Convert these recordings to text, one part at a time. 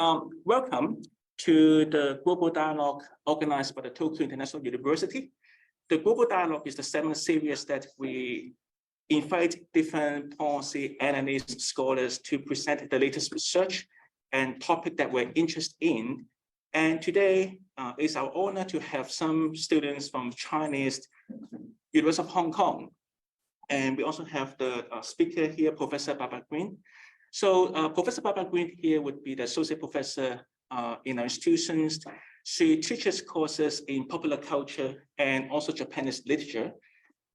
Welcome to the Global Dialogue organized by the Tokyo International University. The Global Dialogue is the seventh series that we invite different policy analysts, scholars to present the latest research and topic that we're interested in. And today it's our honor to have some students from Chinese University of Hong Kong. And we also have the speaker here, Professor Barbara Greene. So Professor Barbara Greene here would be the associate professor in our institutions. She teaches courses in popular culture and also Japanese literature.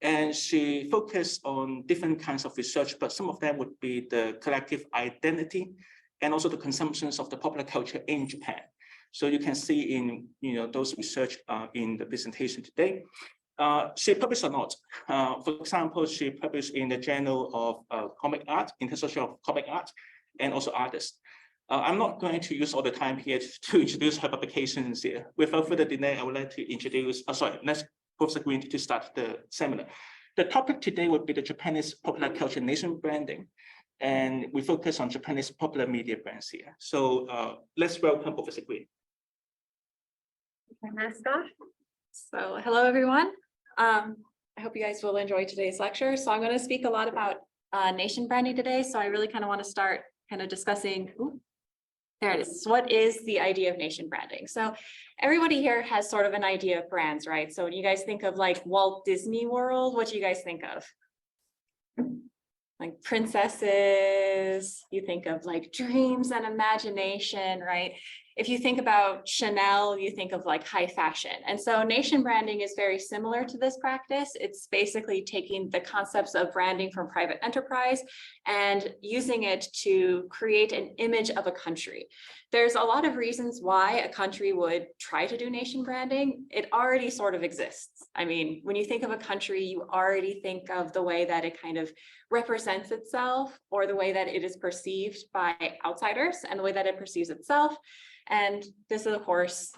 And she focused on different kinds of research, but some of them would be the collective identity and also the consumptions of the popular culture in Japan. So you can see in those research in the presentation today. She published a lot. For example, she published in the Journal of Comic Art, International of Comic Art, and also Artists. I'm not going to use all the time here to introduce her publications here. Without further delay, I would like to introduce, next Professor Greene to start the seminar. The topic today would be the Japanese popular culture nation branding, and we focus on Japanese popular media brands here. So let's welcome Professor Greene. So hello, everyone. I hope you guys will enjoy today's lecture. So I'm going to speak a lot about nation branding today. So I really kind of want to start kind of discussing, there it is. What is the idea of nation branding? So everybody here has sort of an idea of brands, right? So when you guys think of like Walt Disney World, what do you guys think of? Like princesses, you think of like dreams and imagination, right? If you think about Chanel, you think of like high fashion. And so nation branding is very similar to this practice. It's basically taking the concepts of branding from private enterprise and using it to create an image of a country. There's a lot of reasons why a country would try to do nation branding. It already sort of exists. I mean, when you think of a country, you already think of the way that it kind of represents itself or the way that it is perceived by outsiders and the way that it perceives itself. And this, of course,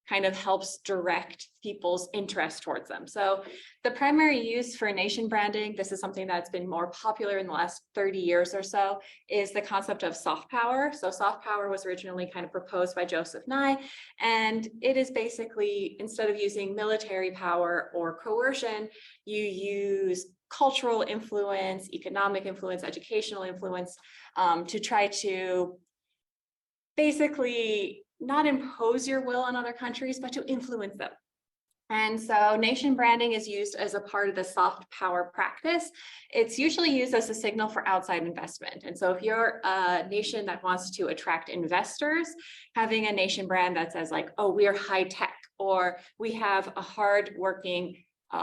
kind of helps direct people's interest towards them. So the primary use for nation branding, this is something that's been more popular in the last 30 years or so, is the concept of soft power. So soft power was originally kind of proposed by Joseph Nye, and it is basically, instead of using military power or coercion, you use cultural influence, economic influence, educational influence to try to basically not impose your will on other countries, but to influence them. And so nation branding is used as a part of the soft power practice. It's usually used as a signal for outside investment. And so if you're a nation that wants to attract investors, having a nation brand that says like, oh, we are high tech, or we have a hard-working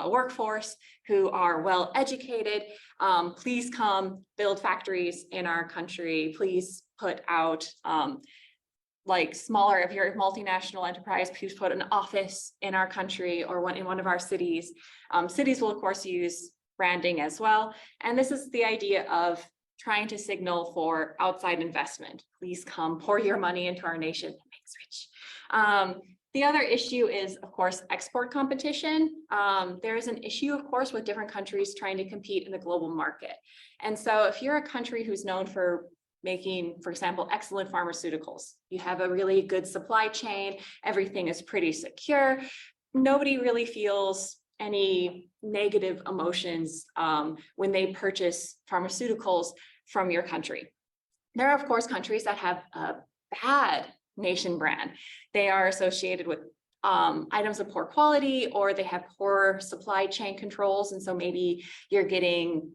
workforce who are well educated, please come build factories in our country, please put out like smaller, if you're a multinational enterprise, please put an office in our country or in one of our cities. Cities will, of course, use branding as well. And this is the idea of trying to signal for outside investment. Please come pour your money into our nation and make us rich. The other issue is, of course, export competition. There is an issue, of course, with different countries trying to compete in the global market. And so if you're a country who's known for making, for example, excellent pharmaceuticals, you have a really good supply chain, everything is pretty secure, nobody really feels any negative emotions when they purchase pharmaceuticals from your country. There are, of course, countries that have a bad nation brand. They are associated with items of poor quality, or they have poor supply chain controls. And so maybe you're getting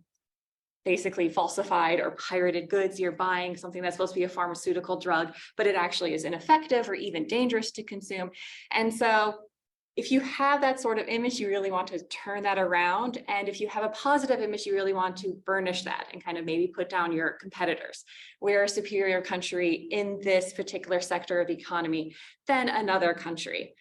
basically falsified or pirated goods. You're buying something that's supposed to be a pharmaceutical drug, but it actually is ineffective or even dangerous to consume. And so if you have that sort of image, you really want to turn that around. And if you have a positive image, you really want to burnish that and kind of maybe put down your competitors. We're a superior country in this particular sector of the economy than another country.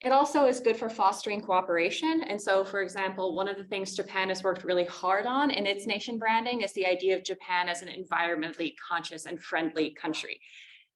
It also is good for fostering cooperation. And so, for example, one of the things Japan has worked really hard on in its nation branding is the idea of Japan as an environmentally conscious and friendly country.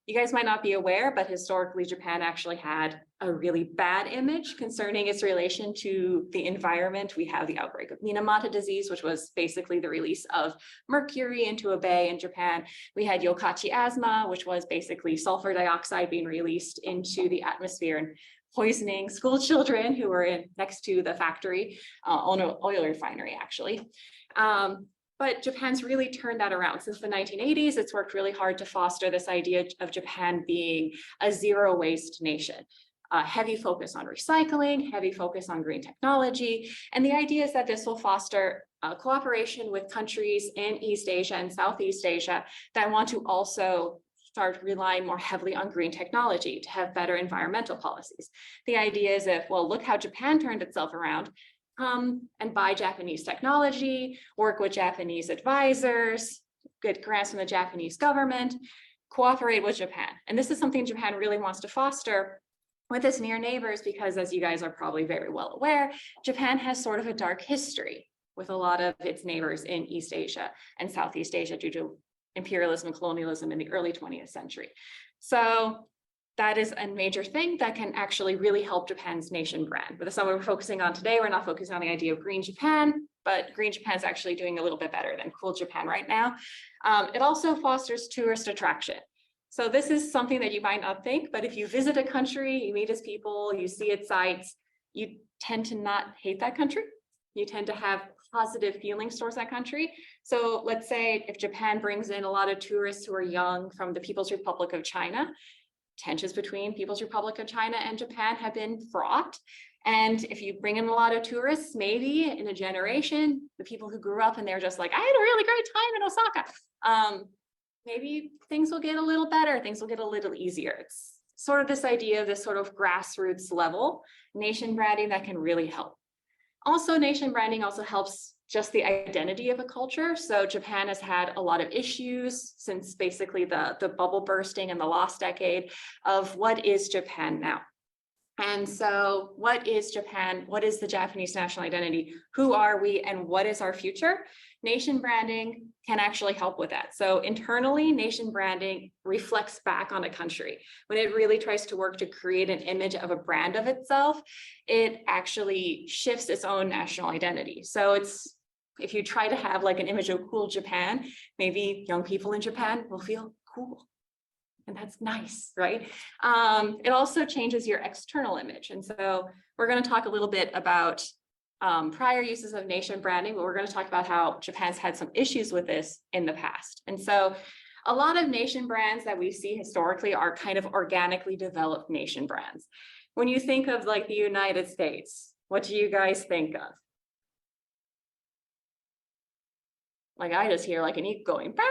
You guys might not be aware, but historically, Japan actually had a really bad image concerning its relation to the environment. We have the outbreak of Minamata disease, which was basically the release of mercury into a bay in Japan. We had yokachi asthma, which was basically sulfur dioxide being released into the atmosphere and poisoning school children who were next to the factory, oil refinery actually. But Japan's really turned that around. Since the 1980s, it's worked really hard to foster this idea of Japan being a zero waste nation. Heavy focus on recycling, heavy focus on green technology. And the idea is that this will foster cooperation with countries in East Asia and Southeast Asia that want to also start relying more heavily on green technology to have better environmental policies. The idea is if, well, look how Japan turned itself around, come and buy Japanese technology, work with Japanese advisors, get grants from the Japanese government, cooperate with Japan. And this is something Japan really wants to foster with its near neighbors, because as you guys are probably very well aware, Japan has sort of a dark history with a lot of its neighbors in East Asia and Southeast Asia due to imperialism and colonialism in the early 20th century. So that is a major thing that can actually really help Japan's nation brand. But that's not what we're focusing on today. We're not focusing on the idea of green Japan, but green Japan is actually doing a little bit better than cool Japan right now. It also fosters tourist attraction. So this is something that you might not think, but if you visit a country, you meet its people, you see its sites, you tend to not hate that country. You tend to have positive feelings towards that country. So let's say if Japan brings in a lot of tourists who are young from the People's Republic of China, tensions between People's Republic of China and Japan have been fraught. And if you bring in a lot of tourists, maybe in a generation, the people who grew up and they're just like, I had a really great time in Osaka. Maybe things will get a little better, things will get a little easier. It's sort of this idea of this sort of grassroots level nation branding that can really help. Also, nation branding also helps just the identity of a culture. So Japan has had a lot of issues since basically the bubble bursting in the last decade of what is Japan now? And so what is Japan? What is the Japanese national identity? Who are we and what is our future? Nation branding can actually help with that. So internally, nation branding reflects back on a country. When it really tries to work to create an image of a brand of itself, it actually shifts its own national identity. So if you try to have like an image of cool Japan, maybe young people in Japan will feel cool. And that's nice, right? It also changes your external image. And so we're going to talk a little bit about prior uses of nation branding, but we're going to talk about how Japan's had some issues with this in the past. And so a lot of nation brands that we see historically are kind of organically developed nation brands. When you think of like the United States, what do you guys think of? Like I just hear like an eagle going, bah!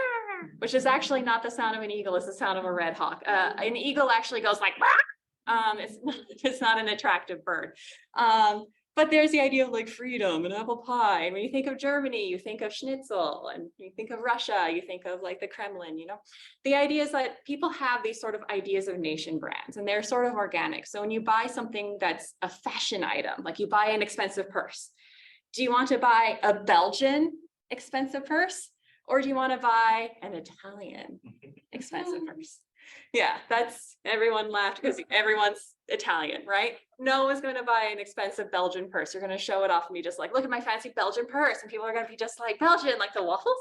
Which is actually not the sound of an eagle, it's the sound of a red hawk. An eagle actually goes like, it's not an attractive bird. But there's the idea of like freedom and apple pie. And when you think of Germany, you think of schnitzel, and you think of Russia, you think of like the Kremlin, you know? The idea is that people have these sort of ideas of nation brands and they're sort of organic. So when you buy something that's a fashion item, like you buy an expensive purse, do you want to buy a Belgian expensive purse? Or do you want to buy an Italian expensive purse? Yeah, everyone laughed because everyone's Italian, right? No one's going to buy an expensive Belgian purse. You're going to show it off and be just like, look at my fancy Belgian purse. And people are going to be just like, Belgian, like the waffles.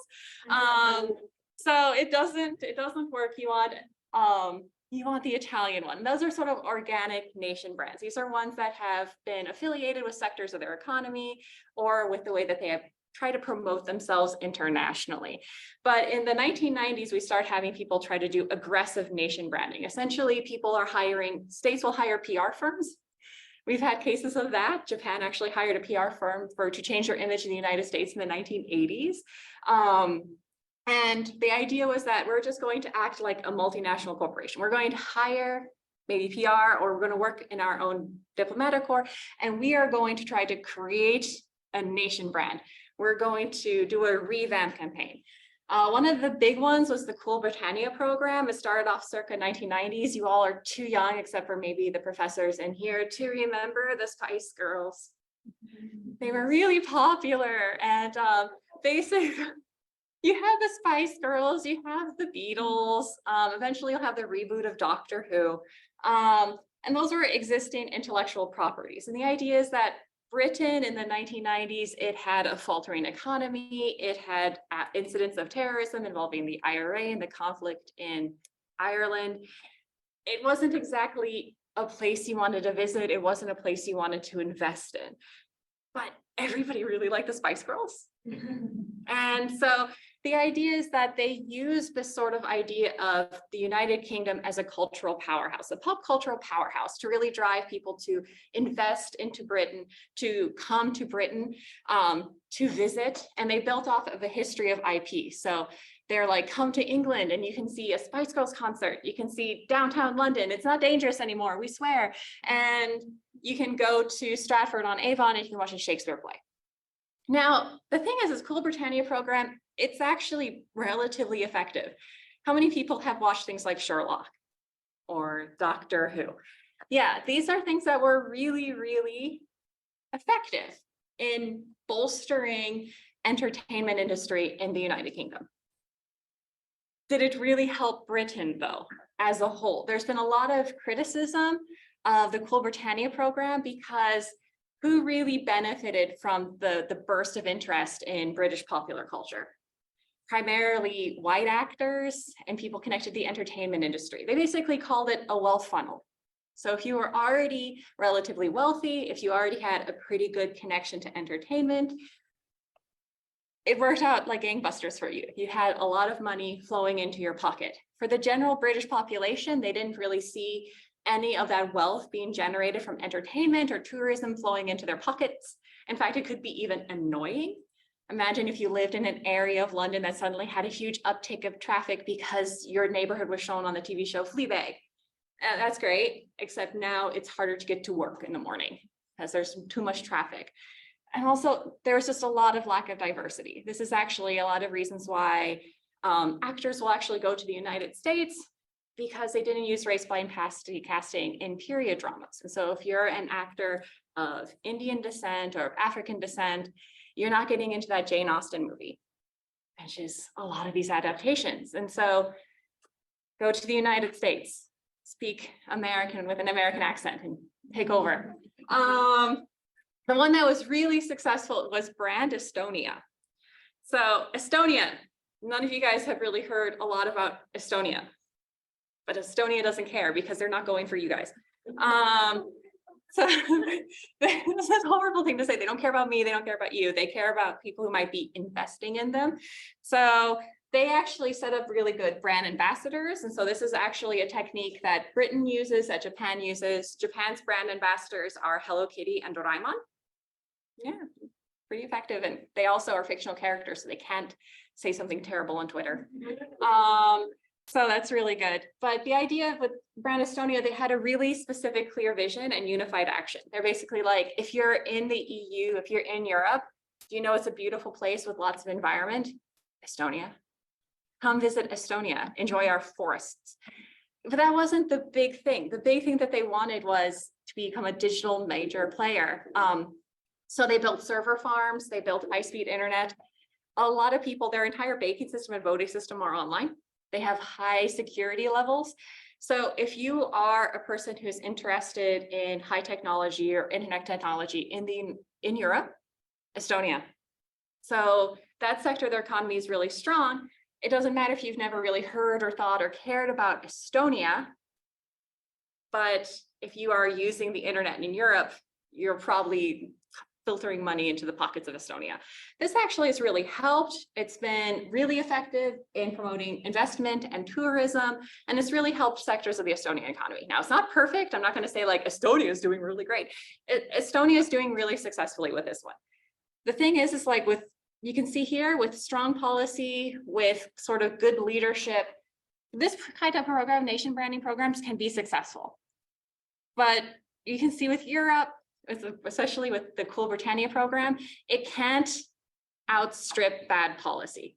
So it doesn't work. You want the Italian one. Those are sort of organic nation brands. These are ones that have been affiliated with sectors of their economy or with the way that they have try to promote themselves internationally. But in the 1990s, we start having people try to do aggressive nation branding. Essentially, states will hire PR firms. We've had cases of that. Japan actually hired a PR firm to change their image in the United States in the 1980s. And the idea was that we're just going to act like a multinational corporation. We're going to hire maybe PR, or we're going to work in our own diplomatic corps, and we are going to try to create a nation brand. We're going to do a revamp campaign. One of the big ones was the Cool Britannia program. It started off circa 1990s. You all are too young, except for maybe the professors in here, to remember the Spice Girls. They were really popular. And basically, you have the Spice Girls, you have the Beatles. Eventually, you'll have the reboot of Doctor Who. And those were existing intellectual properties. And the idea is that Britain in the 1990s, it had a faltering economy. It had incidents of terrorism involving the IRA and the conflict in Ireland. It wasn't exactly a place you wanted to visit. It wasn't a place you wanted to invest in. But everybody really liked the Spice Girls. And so the idea is that they use this sort of idea of the United Kingdom as a cultural powerhouse, a pop cultural powerhouse, to really drive people to invest into Britain, to come to Britain, to visit. And they built off of a history of IP. So they're like, come to England and you can see a Spice Girls concert. You can see downtown London. It's not dangerous anymore, we swear. And you can go to Stratford-on-Avon and you can watch a Shakespeare play. Now, the thing is, this Cool Britannia program, it's actually relatively effective. How many people have watched things like Sherlock or Doctor Who? Yeah, these are things that were really, really effective in bolstering entertainment industry in the United Kingdom. Did it really help Britain, though, as a whole? There's been a lot of criticism of the Cool Britannia program because who really benefited from the burst of interest in British popular culture? Primarily white actors and people connected to the entertainment industry. They basically called it a wealth funnel. So if you were already relatively wealthy, if you already had a pretty good connection to entertainment, it worked out like gangbusters for you. You had a lot of money flowing into your pocket. For the general British population, they didn't really see any of that wealth being generated from entertainment or tourism flowing into their pockets. In fact, it could be even annoying. Imagine if you lived in an area of London that suddenly had a huge uptick of traffic because your neighborhood was shown on the TV show Fleabag. That's great, except now it's harder to get to work in the morning because there's too much traffic. And also, there's just a lot of lack of diversity. This is actually a lot of reasons why actors will actually go to the United States, because they didn't use race-blind casting in period dramas. And so if you're an actor of Indian descent or African descent, you're not getting into that Jane Austen movie, which is a lot of these adaptations. And so go to the United States, speak American with an American accent and take over. The one that was really successful was Brand Estonia. So Estonia, none of you guys have really heard a lot about Estonia, but Estonia doesn't care because they're not going for you guys. So this is a horrible thing to say. They don't care about me. They don't care about you. They care about people who might be investing in them. So they actually set up really good brand ambassadors. And so this is actually a technique that Britain uses, that Japan uses. Japan's brand ambassadors are Hello Kitty and Doraemon. Yeah, pretty effective. And they also are fictional characters, so they can't say something terrible on Twitter. So that's really good. But the idea with Brand Estonia, they had a really specific, clear vision and unified action. They're basically like, if you're in the EU, if you're in Europe, do you know it's a beautiful place with lots of environment? Estonia. Come visit Estonia, enjoy our forests. But that wasn't the big thing. The big thing that they wanted was to become a digital major player. So they built server farms, they built high-speed internet. A lot of people, their entire banking system and voting system are online. They have high security levels. So if you are a person who's interested in high technology or internet technology in Europe, Estonia. So that sector of their economy is really strong. It doesn't matter if you've never really heard or thought or cared about Estonia, but if you are using the internet in Europe, you're probably filtering money into the pockets of Estonia. This actually has really helped. It's been really effective in promoting investment and tourism, and it's really helped sectors of the Estonian economy. Now, it's not perfect. I'm not going to say like Estonia is doing really great. Estonia is doing really successfully with this one. The thing is like with, you can see here with strong policy, with sort of good leadership, this kind of program, nation branding programs can be successful. But you can see with Europe, especially with the Cool Britannia program, it can't outstrip bad policy.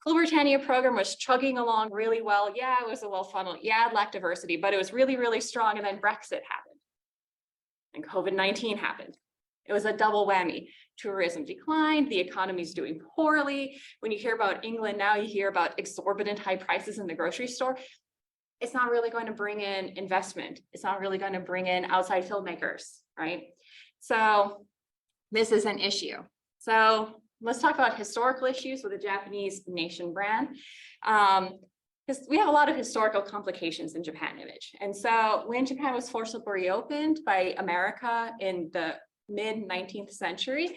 Cool Britannia program was chugging along really well. Yeah, it was a well funneled. Yeah, it lacked diversity, but it was really, really strong. And then Brexit happened and COVID-19 happened. It was a double whammy. Tourism declined, the economy's doing poorly. When you hear about England now, you hear about exorbitant high prices in the grocery store. it's not really going to bring in investment. It's not really going to bring in outside filmmakers, right? So this is an issue. So let's talk about historical issues with the Japanese nation brand. Because we have a lot of historical complications in Japan image. And so when Japan was forcibly reopened by America in the mid-19th century,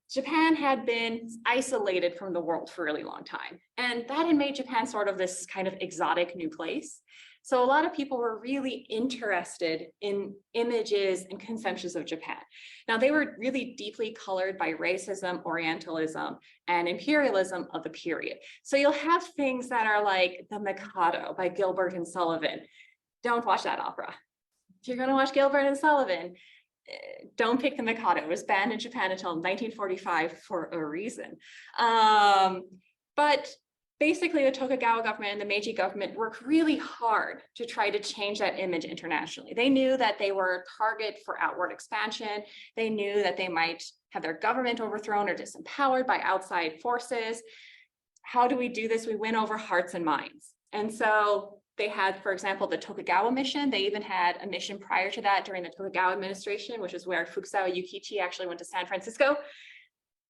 Japan had been isolated from the world for a really long time. And that had made Japan sort of this kind of exotic new place. So a lot of people were really interested in images and conceptions of Japan. Now, they were really deeply colored by racism, Orientalism, and imperialism of the period. So you'll have things that are like The Mikado by Gilbert and Sullivan. Don't watch that opera. If you're going to watch Gilbert and Sullivan, don't pick The Mikado. It was banned in Japan until 1945 for a reason. But basically, the Tokugawa government and the Meiji government worked really hard to try to change that image internationally. They knew that they were a target for outward expansion. They knew that they might have their government overthrown or disempowered by outside forces. How do we do this? We win over hearts and minds. And so they had, for example, the Tokugawa mission. They even had a mission prior to that during the Tokugawa administration, which is where Fukuzawa Yukichi actually went to San Francisco.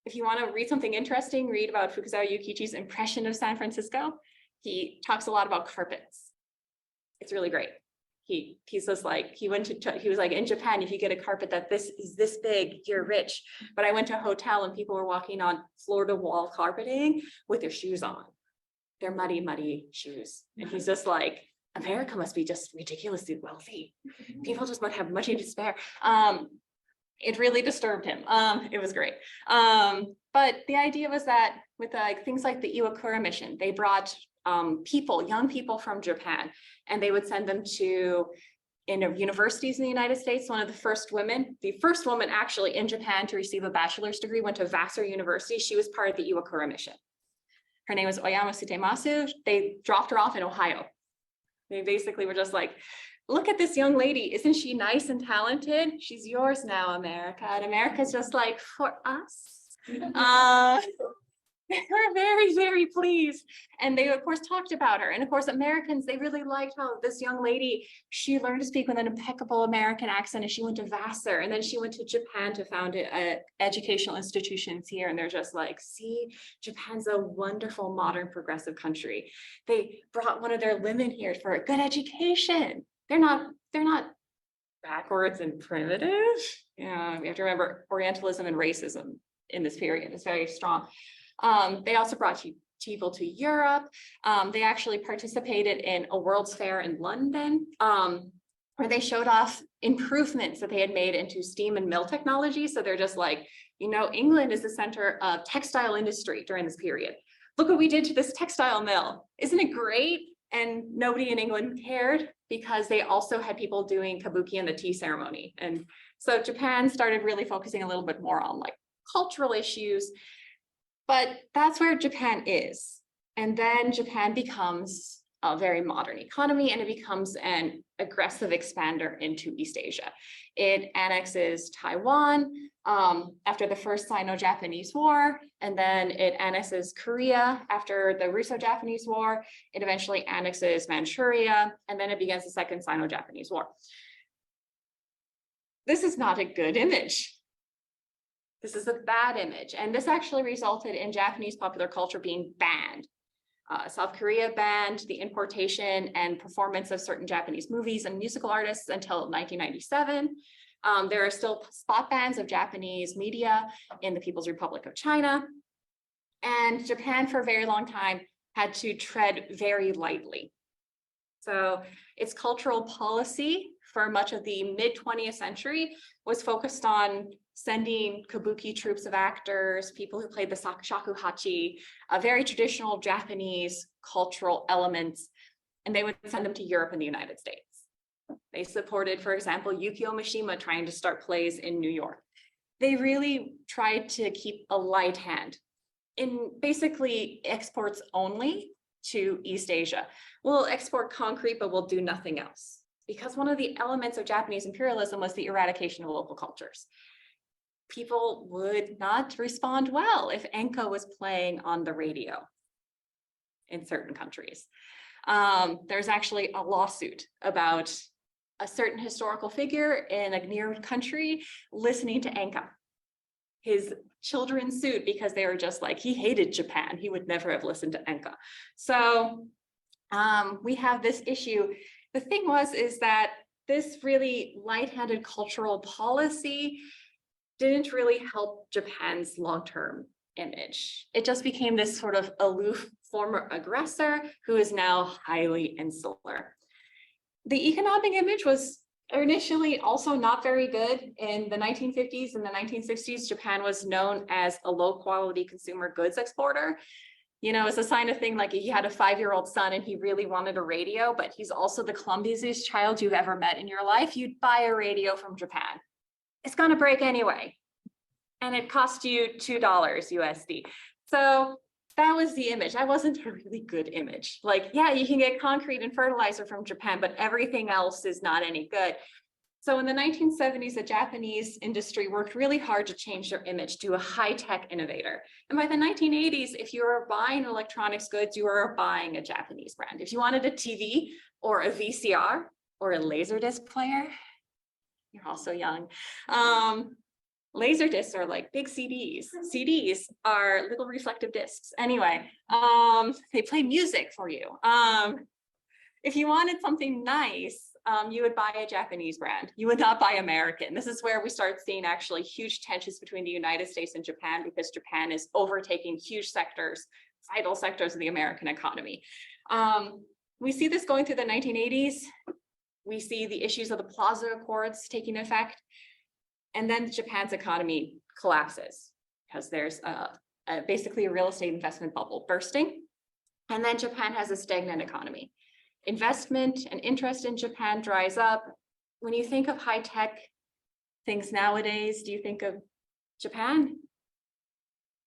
If you want to read something interesting, read about Fukuzawa Yukichi's impression of San Francisco. He talks a lot about carpets. It's really great. He was like, in Japan, if you get a carpet that is this big, you're rich. But I went to a hotel and people were walking on floor to wall carpeting with their shoes on. They're muddy, muddy shoes. And he's just like, America must be just ridiculously wealthy. People just must have much to spare. It really disturbed him. It was great. But the idea was that with things like the Iwakura mission, they brought young people from Japan, and they would send them to universities in the United States. One of the first women actually in Japan to receive a bachelor's degree went to Vassar University. She was part of the Iwakura mission. Her name was Oyama Sutemasu. They dropped her off in Ohio. They basically were just like, look at this young lady. Isn't she nice and talented? She's yours now, America. And America's just like, for us? They were very, very pleased. And they, of course, talked about her. And of course, Americans, they really liked how this young lady, she learned to speak with an impeccable American accent, and she went to Vassar. And then she went to Japan to found educational institutions here. And they're just like, see, Japan's a wonderful, modern, progressive country. They brought one of their women here for a good education. They're not backwards and primitive. Yeah, we have to remember Orientalism and racism in this period is very strong. They also brought people to Europe. They actually participated in a World's Fair in London, where they showed off improvements that they had made into steam and mill technology. So they're just like, England is the center of textile industry during this period. Look what we did to this textile mill. Isn't it great? And nobody in England cared because they also had people doing kabuki and the tea ceremony. And so Japan started really focusing a little bit more on like cultural issues. But that's where Japan is. And then Japan becomes a very modern economy, and it becomes an aggressive expander into East Asia. It annexes Taiwan after the first Sino-Japanese War, and then it annexes Korea after the Russo-Japanese War. It eventually annexes Manchuria, and then it begins the Second Sino-Japanese War. This is not a good image. This is a bad image. And this actually resulted in Japanese popular culture being banned. South Korea banned the importation and performance of certain Japanese movies and musical artists until 1997. There are still spot bans of Japanese media in the People's Republic of China. And Japan, for a very long time, had to tread very lightly. So its cultural policy for much of the mid-20th century was focused on sending kabuki troops of actors, people who played the shakuhachi, very traditional Japanese cultural elements, and they would send them to Europe and the United States. They supported, for example, Yukio Mishima trying to start plays in New York. They really tried to keep a light hand in basically exports only to East Asia. We'll export concrete, but we'll do nothing else. Because one of the elements of Japanese imperialism was the eradication of local cultures. People would not respond well if enka was playing on the radio in certain countries. There's actually a lawsuit about a certain historical figure in a near country listening to Enka. His children sued because they were just like, he hated Japan. He would never have listened to Enka. So we have this issue. The thing is that this really light-handed cultural policy didn't really help Japan's long-term image. It just became this sort of aloof former aggressor who is now highly insular. The economic image was initially also not very good. In the 1950s and the 1960s, Japan was known as a low-quality consumer goods exporter. You know, it's a sign of thing like if you had a 5-year-old son and he really wanted a radio, but he's also the clumsiest child you've ever met in your life, you'd buy a radio from Japan. It's going to break anyway. And it cost you $2 USD. So that was the image. That wasn't a really good image. Like, yeah, you can get concrete and fertilizer from Japan, but everything else is not any good. So in the 1970s, the Japanese industry worked really hard to change their image to a high-tech innovator. And by the 1980s, if you were buying electronics goods, you were buying a Japanese brand. If you wanted a TV or a VCR or a Laserdisc player, you're also young. Laserdiscs are like big CDs. CDs are little reflective discs. Anyway, they play music for you. If you wanted something nice, you would buy a Japanese brand. You would not buy American. This is where we start seeing actually huge tensions between the United States and Japan because Japan is overtaking huge sectors, vital sectors of the American economy. We see this going through the 1980s. We see the issues of the Plaza Accords taking effect. And then Japan's economy collapses because there's basically a real estate investment bubble bursting. And then Japan has a stagnant economy. Investment and interest in Japan dries up. When you think of high-tech things nowadays, do you think of Japan?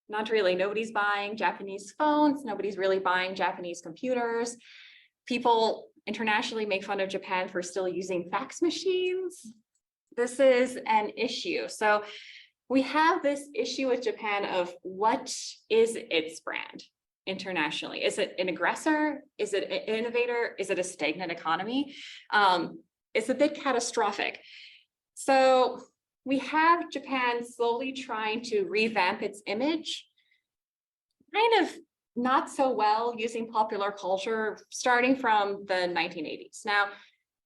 Not really. Nobody's buying Japanese phones. Nobody's really buying Japanese computers. People internationally make fun of Japan for still using fax machines. This is an issue. So we have this issue with Japan of what is its brand internationally? Is it an aggressor? Is it an innovator? Is it a stagnant economy? It's a bit catastrophic. So we have Japan slowly trying to revamp its image, kind of not so well using popular culture, starting from the 1980s. Now,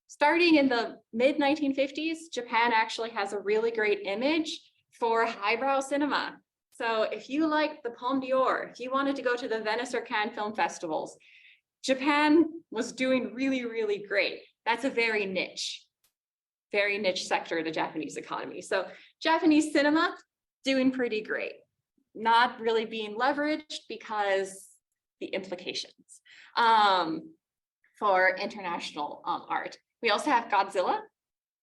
starting in the mid-1950s, Japan actually has a really great image for highbrow cinema. So if you like the Palme d'Or, if you wanted to go to the Venice or Cannes film festivals, Japan was doing really, really great. That's a very niche sector of the Japanese economy. So Japanese cinema doing pretty great, not really being leveraged because the implications for international art. We also have Godzilla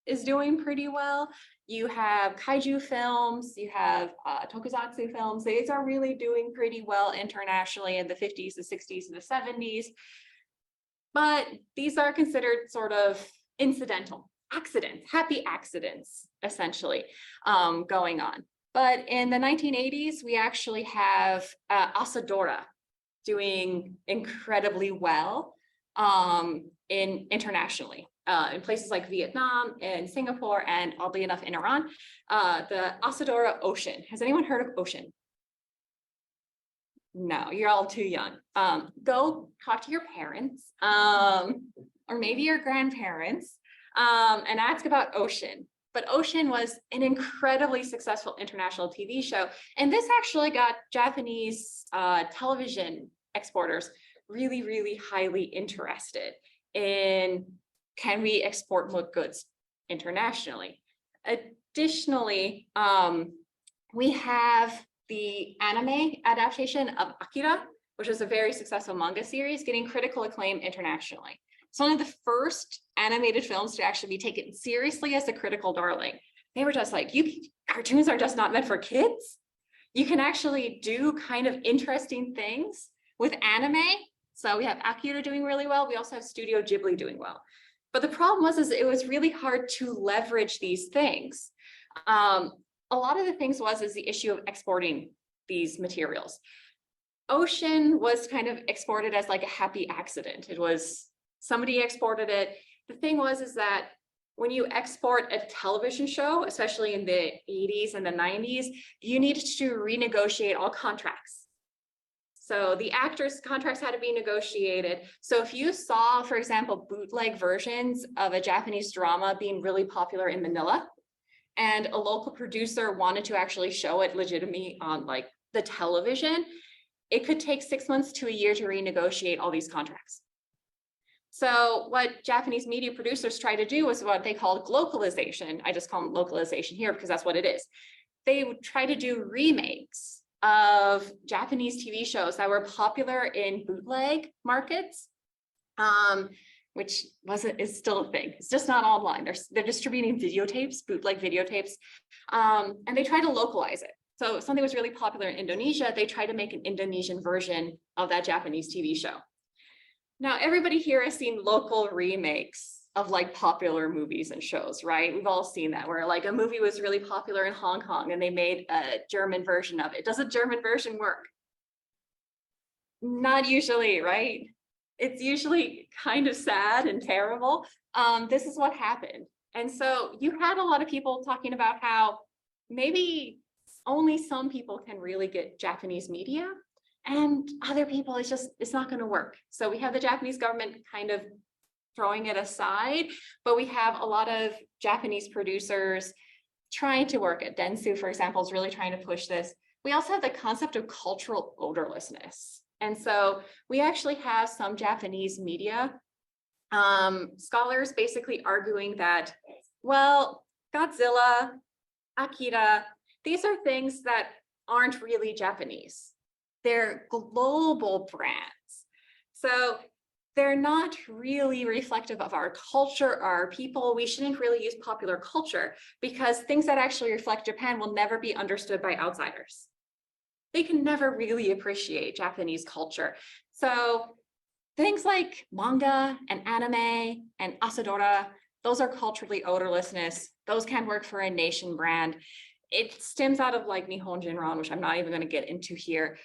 is doing pretty well. You have kaiju films, you have tokusatsu films. These are really doing pretty well internationally in the 50s, the 60s, and the 70s. But these are considered sort of incidental accidents, happy accidents, essentially, going on. But in the 1980s, we actually have Asadora doing incredibly well internationally. In places like Vietnam and Singapore, and oddly enough in Iran, the Asadora Ocean. Has anyone heard of Ocean? No, you're all too young. Go talk to your parents or maybe your grandparents and ask about Ocean. But Ocean was an incredibly successful international TV show. And this actually got Japanese television exporters really, really highly interested in, can we export more goods internationally? Additionally, we have the anime adaptation of Akira, which is a very successful manga series, getting critical acclaim internationally. It's one of the first animated films to actually be taken seriously as a critical darling. They were just like, cartoons are just not meant for kids. You can actually do kind of interesting things with anime. So we have Akira doing really well. We also have Studio Ghibli doing well. But the problem was it was really hard to leverage these things. A lot of the things is the issue of exporting these materials. Ocean was kind of exported as like a happy accident. It was somebody exported it. The thing is that when you export a television show, especially in the 80s and the 90s, you needed to renegotiate all contracts. So the actors' contracts had to be negotiated. So if you saw, for example, bootleg versions of a Japanese drama being really popular in Manila, and a local producer wanted to actually show it legitimately on like the television, it could take 6 months to a year to renegotiate all these contracts. So what Japanese media producers try to do is what they call localization. I just call them localization here because that's what it is. They would try to do remakes of Japanese TV shows that were popular in bootleg markets, which is still a thing. It's just not online. They're distributing videotapes, bootleg videotapes, and they try to localize it. So if something was really popular in Indonesia, they try to make an Indonesian version of that Japanese TV show. Now, everybody here has seen local remakes of like popular movies and shows, right? We've all seen that where like a movie was really popular in Hong Kong and they made a German version of it. Does a German version work? Not usually, right? It's usually kind of sad and terrible. This is what happened. And so you had a lot of people talking about how maybe only some people can really get Japanese media and other people, it's not going to work. So we have the Japanese government kind of throwing it aside, but we have a lot of Japanese producers trying to work it. Dentsu, for example, is really trying to push this. We also have the concept of cultural odorlessness. And so we actually have some Japanese media scholars basically arguing that, well, Godzilla, Akira, these are things that aren't really Japanese. They're global brands. So they're not really reflective of our culture, our people. We shouldn't really use popular culture because things that actually reflect Japan will never be understood by outsiders. They can never really appreciate Japanese culture. So things like manga and anime and asadora, those are culturally odorlessness. Those can work for a nation brand. It stems out of like Nihon Jinran, which I'm not even going to get into here.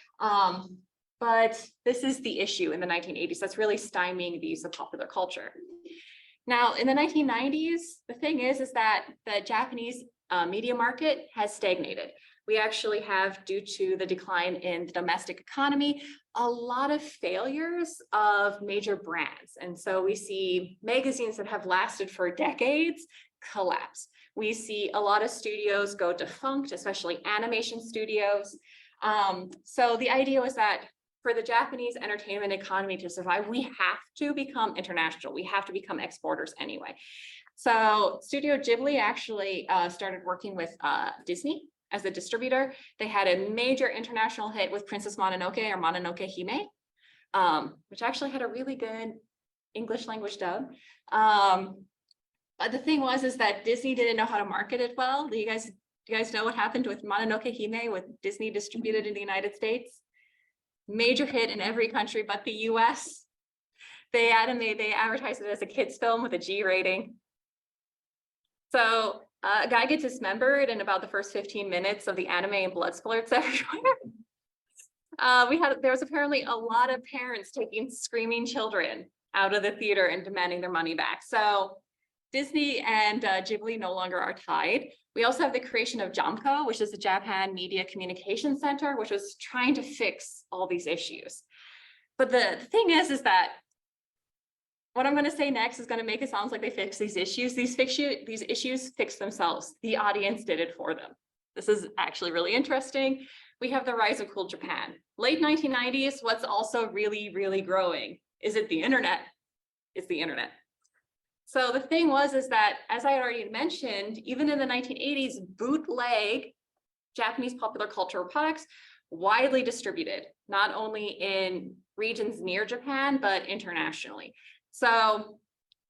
But this is the issue in the 1980s that's really stymieing the use of popular culture. Now, in the 1990s, the thing is that the Japanese media market has stagnated. We actually have, due to the decline in the domestic economy, a lot of failures of major brands. And so we see magazines that have lasted for decades collapse. We see a lot of studios go defunct, especially animation studios. So the idea was that for the Japanese entertainment economy to survive, we have to become international. We have to become exporters anyway. So Studio Ghibli actually started working with Disney as a distributor. They had a major international hit with Princess Mononoke or Mononoke Hime, which actually had a really good English language dub. But the thing is that Disney didn't know how to market it well. Do you guys know what happened with Mononoke Hime with Disney distributed in the United States? Major hit in every country but the US. They advertised it as a kid's film with a G rating. So a guy gets dismembered in about the first 15 minutes of the anime and blood splurts everywhere. There was apparently a lot of parents taking screaming children out of the theater and demanding their money back. So Disney and Ghibli no longer are tied. We also have the creation of JAMCO, which is the Japan Media Communication Center, which was trying to fix all these issues. But the thing is that what I'm going to say next is going to make it sound like they fix these issues. These issues fix themselves. The audience did it for them. This is actually really interesting. We have the rise of cool Japan. Late 1990s, what's also really, really growing? Is it the internet? It's the internet. So the thing is that, as I already mentioned, even in the 1980s, bootleg Japanese popular cultural products widely distributed, not only in regions near Japan, but internationally. So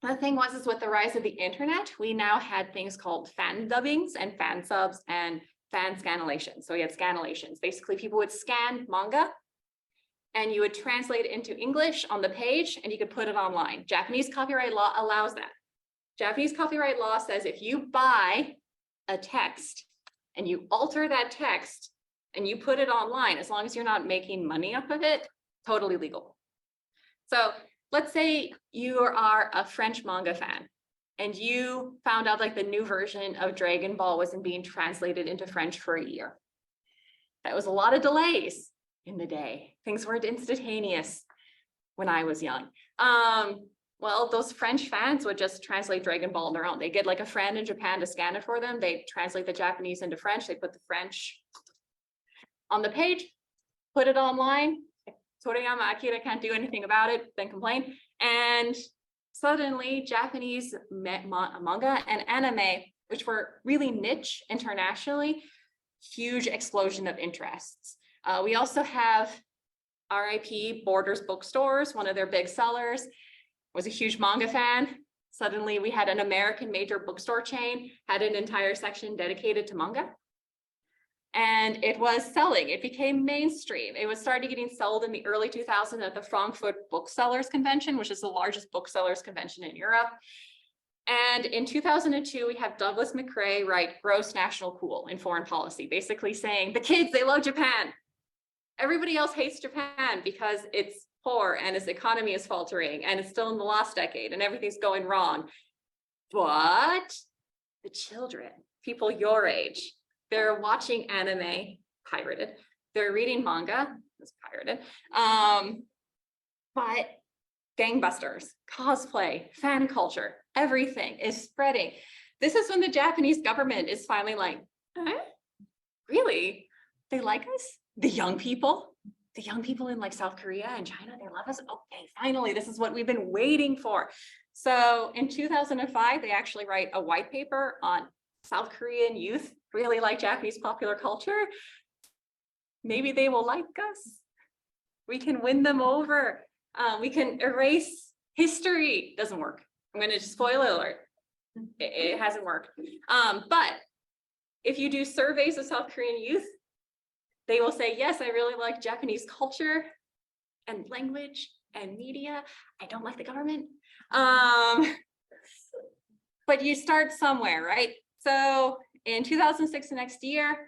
the thing is with the rise of the internet, we now had things called fan dubbings and fan subs and fan scanlations. So we had scanlations. Basically, people would scan manga and you would translate it into English on the page and you could put it online. Japanese copyright law allows that. Japanese copyright law says if you buy a text and you alter that text and you put it online, as long as you're not making money off of it, totally legal. So let's say you are a French manga fan and you found out like the new version of Dragon Ball wasn't being translated into French for a year. That was a lot of delays in the day. Things weren't instantaneous when I was young. Well, those French fans would just translate Dragon Ball on their own. They get like a friend in Japan to scan it for them. They translate the Japanese into French. They put the French on the page, put it online. Toriyama Akira can't do anything about it, then complain. And suddenly Japanese manga and anime, which were really niche internationally, huge explosion of interests. We also have RIP Borders bookstores, one of their big sellers was a huge manga fan. Suddenly we had an American major bookstore chain, had an entire section dedicated to manga. And it was selling, it became mainstream. It was started getting sold in the early 2000s at the Frankfurt Booksellers Convention, which is the largest booksellers convention in Europe. And in 2002, we have Douglas McRae write Gross National Cool in Foreign Policy, basically saying the kids, they love Japan. Everybody else hates Japan because it's poor and its economy is faltering and it's still in the last decade and everything's going wrong. But the children, people your age, they're watching anime, pirated. They're reading manga, it's pirated. But gangbusters, cosplay, fan culture, everything is spreading. This is when the Japanese government is finally like, really? They like us? The young people in like South Korea and China, they love us. Okay, finally, this is what we've been waiting for. So in 2005, they actually write a white paper on South Korean youth really like Japanese popular culture. Maybe they will like us. We can win them over. We can erase history. Doesn't work. I'm going to just spoil alert. It hasn't worked. But if you do surveys of South Korean youth, they will say, yes, I really like Japanese culture and language and media. I don't like the government. But you start somewhere, right? So in 2006, the next year,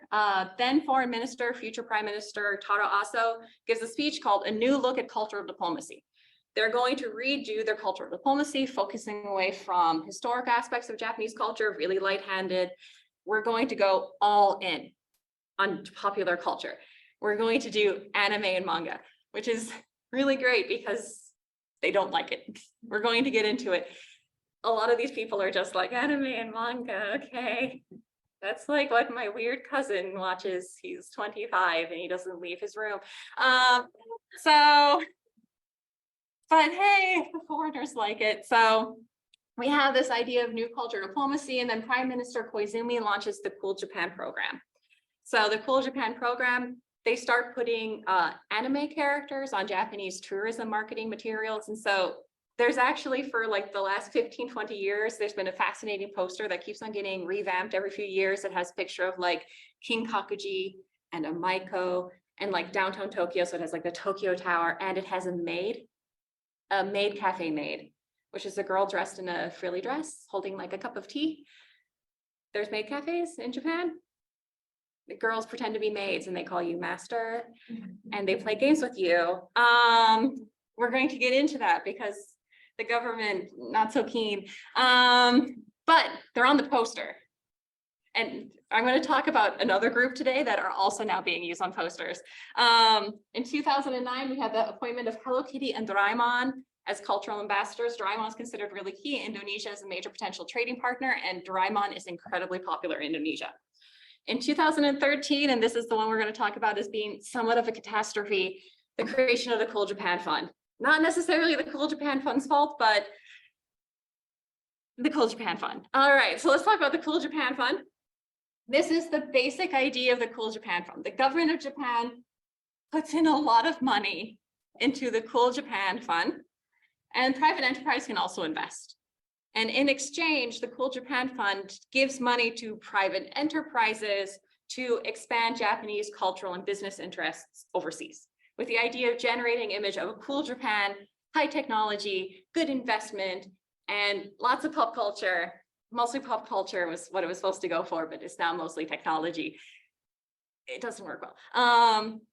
then Foreign Minister, future Prime Minister Taro Aso gives a speech called A New Look at Cultural Diplomacy. They're going to redo their cultural diplomacy, focusing away from historic aspects of Japanese culture, really light-handed. We're going to go all in on popular culture. We're going to do anime and manga, which is really great because they don't like it. We're going to get into it. A lot of these people are just like anime and manga, okay. That's like what my weird cousin watches. He's 25 and he doesn't leave his room. But hey, the foreigners like it. So we have this idea of new culture diplomacy, and then Prime Minister Koizumi launches the Cool Japan program. So the Cool Japan program, they start putting anime characters on Japanese tourism marketing materials. And so there's actually, for like the last 15, 20 years, there's been a fascinating poster that keeps on getting revamped every few years. It has a picture of like King Kakuji and a Maiko and like downtown Tokyo. So it has like the Tokyo Tower, and it has a cafe maid, which is a girl dressed in a frilly dress holding like a cup of tea. There's maid cafes in Japan. The girls pretend to be maids and they call you master and they play games with you. We're going to get into that because the government, not so keen, but they're on the poster. And I'm going to talk about another group today that are also now being used on posters. In 2009, we had the appointment of Hello Kitty and Doraemon as cultural ambassadors. Doraemon is considered really key. Indonesia is a major potential trading partner, and Doraemon is incredibly popular in Indonesia. In 2013, and this is the one we're going to talk about as being somewhat of a catastrophe, the creation of the Cool Japan Fund. Not necessarily the Cool Japan Fund's fault, but the Cool Japan Fund. All right, so let's talk about the Cool Japan Fund. This is the basic idea of the Cool Japan Fund. The government of Japan puts in a lot of money into the Cool Japan Fund, and private enterprise can also invest. And in exchange, the Cool Japan Fund gives money to private enterprises to expand Japanese cultural and business interests overseas, with the idea of generating an image of a cool Japan, high technology, good investment, and lots of pop culture. Mostly pop culture was what it was supposed to go for, but it's now mostly technology. it doesn't work well.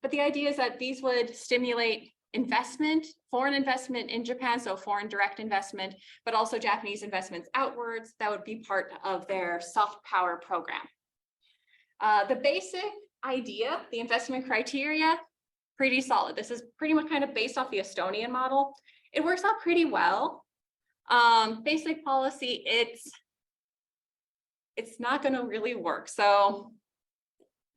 But the idea is that these would stimulate investment, foreign investment in Japan, so foreign direct investment, but also Japanese investments outwards. That would be part of their soft power program. The basic idea, the investment criteria, pretty solid. This is pretty much kind of based off the Estonian model. It works out pretty well. Basic policy, it's not going to really work. So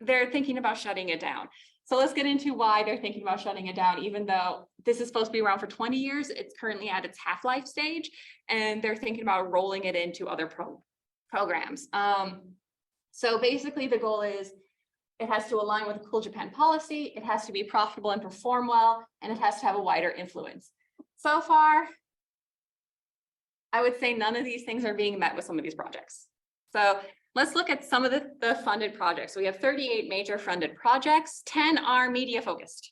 they're thinking about shutting it down. So let's get into why they're thinking about shutting it down, even though this is supposed to be around for 20 years, it's currently at its half-life stage, and they're thinking about rolling it into other programs. So basically the goal is it has to align with the Cool Japan policy, it has to be profitable and perform well, and it has to have a wider influence. So far, I would say none of these things are being met with some of these projects. So let's look at some of the funded projects. So we have 38 major funded projects, 10 are media focused.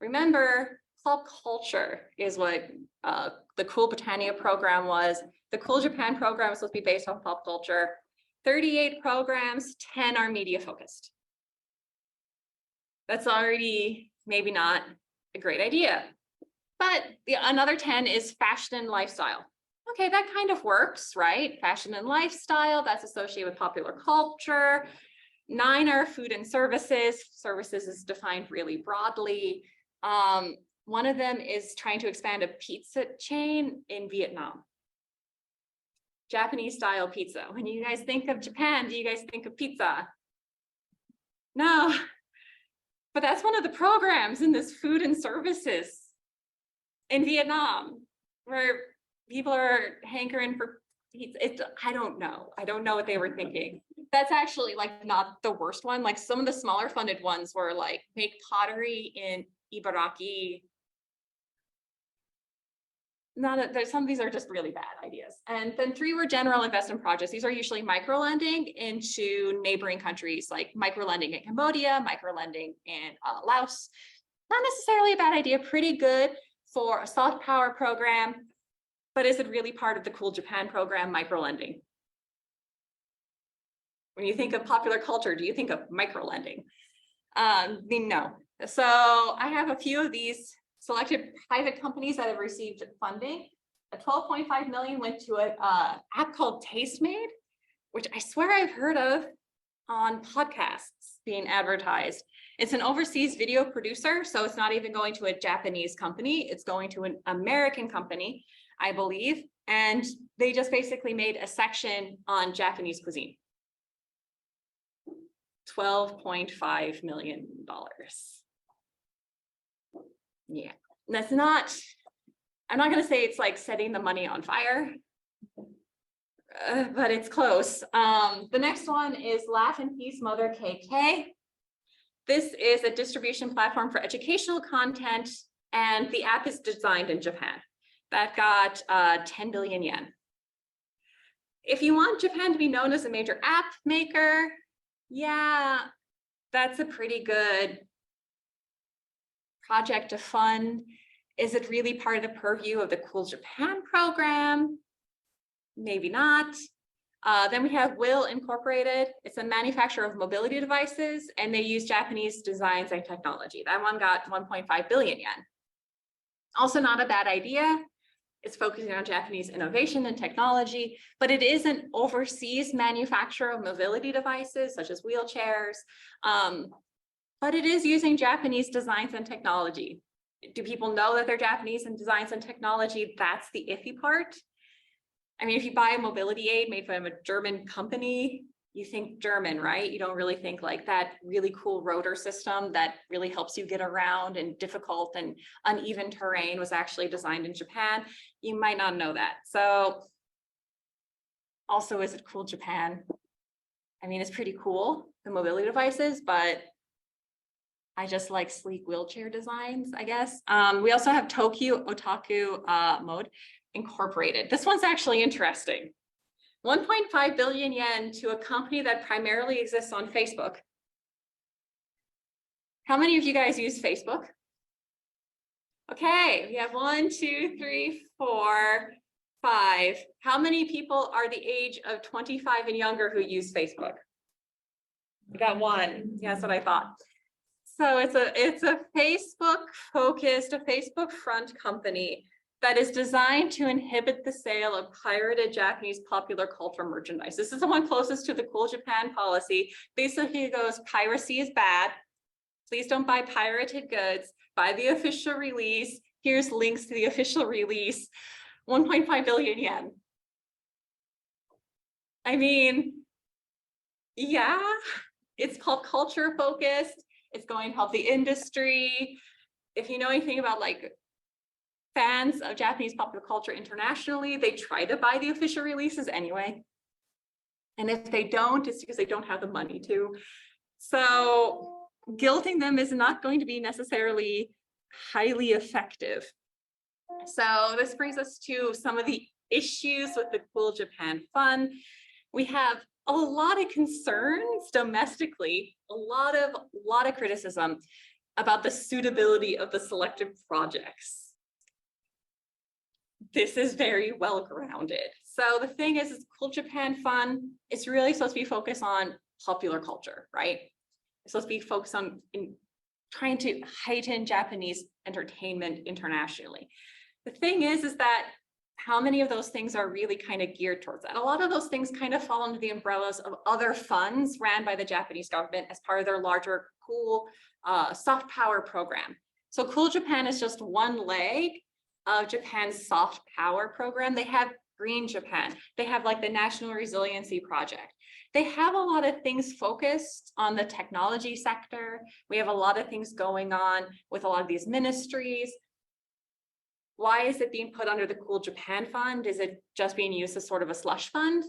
Remember, club culture is what the Cool Britannia program was. The Cool Japan program is supposed to be based on pop culture. 38 programs, 10 are media focused. That's already maybe not a great idea. But another 10 is fashion and lifestyle. Okay, that kind of works, right? Fashion and lifestyle, that's associated with popular culture. 9 are food and services. Services is defined really broadly. One of them is trying to expand a pizza chain in Vietnam. Japanese style pizza. When you guys think of Japan, do you guys think of pizza? No, but that's one of the programs in this food and services in Vietnam, where people are hankering for pizza. I don't know what they were thinking. That's actually like not the worst one. Like some of the smaller funded ones were like make pottery in Ibaraki. Some of these are just really bad ideas. And then 3 were general investment projects. These are usually micro-lending into neighboring countries, like micro-lending in Cambodia, micro-lending in Laos. Not necessarily a bad idea, pretty good for a soft power program, but is it really part of the Cool Japan program, micro-lending? When you think of popular culture, do you think of micro-lending? No. So I have a few of these selected private companies that have received funding. A 12.5 million went to an app called Tastemade, which I swear I've heard of on podcasts being advertised. It's an overseas video producer, so it's not even going to a Japanese company. It's going to an American company, I believe. And they just basically made a section on Japanese cuisine. $12.5 million. Yeah, that's not, I'm not going to say it's like setting the money on fire, but it's close. The next one is Laugh in Peace Mother KK. This is a distribution platform for educational content, and the app is designed in Japan. That got 10 billion yen. If you want Japan to be known as a major app maker, yeah, that's a pretty good project to fund. Is it really part of the purview of the Cool Japan program? Maybe not. Then we have Will Incorporated. It's a manufacturer of mobility devices, and they use Japanese designs and technology. That one got 1.5 billion yen. Also not a bad idea. It's focusing on Japanese innovation and technology, but it is an overseas manufacturer of mobility devices, such as wheelchairs. But it is using Japanese designs and technology. Do people know that they're Japanese in designs and technology? That's the iffy part. I mean, if you buy a mobility aid made from a German company, you think German, right? You don't really think like that really cool rotor system that really helps you get around in difficult and uneven terrain was actually designed in Japan. You might not know that. So also, is it Cool Japan? I mean, it's pretty cool, the mobility devices, but I just like sleek wheelchair designs, I guess. We also have Tokyo Otaku Mode Incorporated. This one's actually interesting. 1.5 billion yen to a company that primarily exists on Facebook. How many of you guys use Facebook? Okay, we have 1, 2, 3, 4, 5. How many people are the age of 25 and younger who use Facebook? I got one. Yeah, that's what I thought. So it's a Facebook focused, a Facebook front company that is designed to inhibit the sale of pirated Japanese popular culture merchandise. This is the one closest to the Cool Japan policy. Basically, it goes, piracy is bad. Please don't buy pirated goods. Buy the official release. Here's links to the official release. 1.5 billion yen. I mean, yeah, it's pop culture focused. It's going to help the industry. If you know anything about like fans of Japanese popular culture internationally, they try to buy the official releases anyway. And if they don't, it's because they don't have the money to. So guilting them is not going to be necessarily highly effective. So this brings us to some of the issues with the Cool Japan Fund. We have a lot of concerns domestically, a lot of criticism about the suitability of the selected projects. This is very well grounded. So the thing is Cool Japan Fund, it's really supposed to be focused on popular culture, right? It's supposed to be focused on trying to heighten Japanese entertainment internationally. The thing is that how many of those things are really kind of geared towards that? A lot of those things kind of fall under the umbrellas of other funds ran by the Japanese government as part of their larger cool soft power program. So Cool Japan is just one leg of Japan's soft power program. They have Green Japan. They have like the National Resiliency Project. They have a lot of things focused on the technology sector. We have a lot of things going on with a lot of these ministries. Why is it being put under the Cool Japan Fund? Is it just being used as sort of a slush fund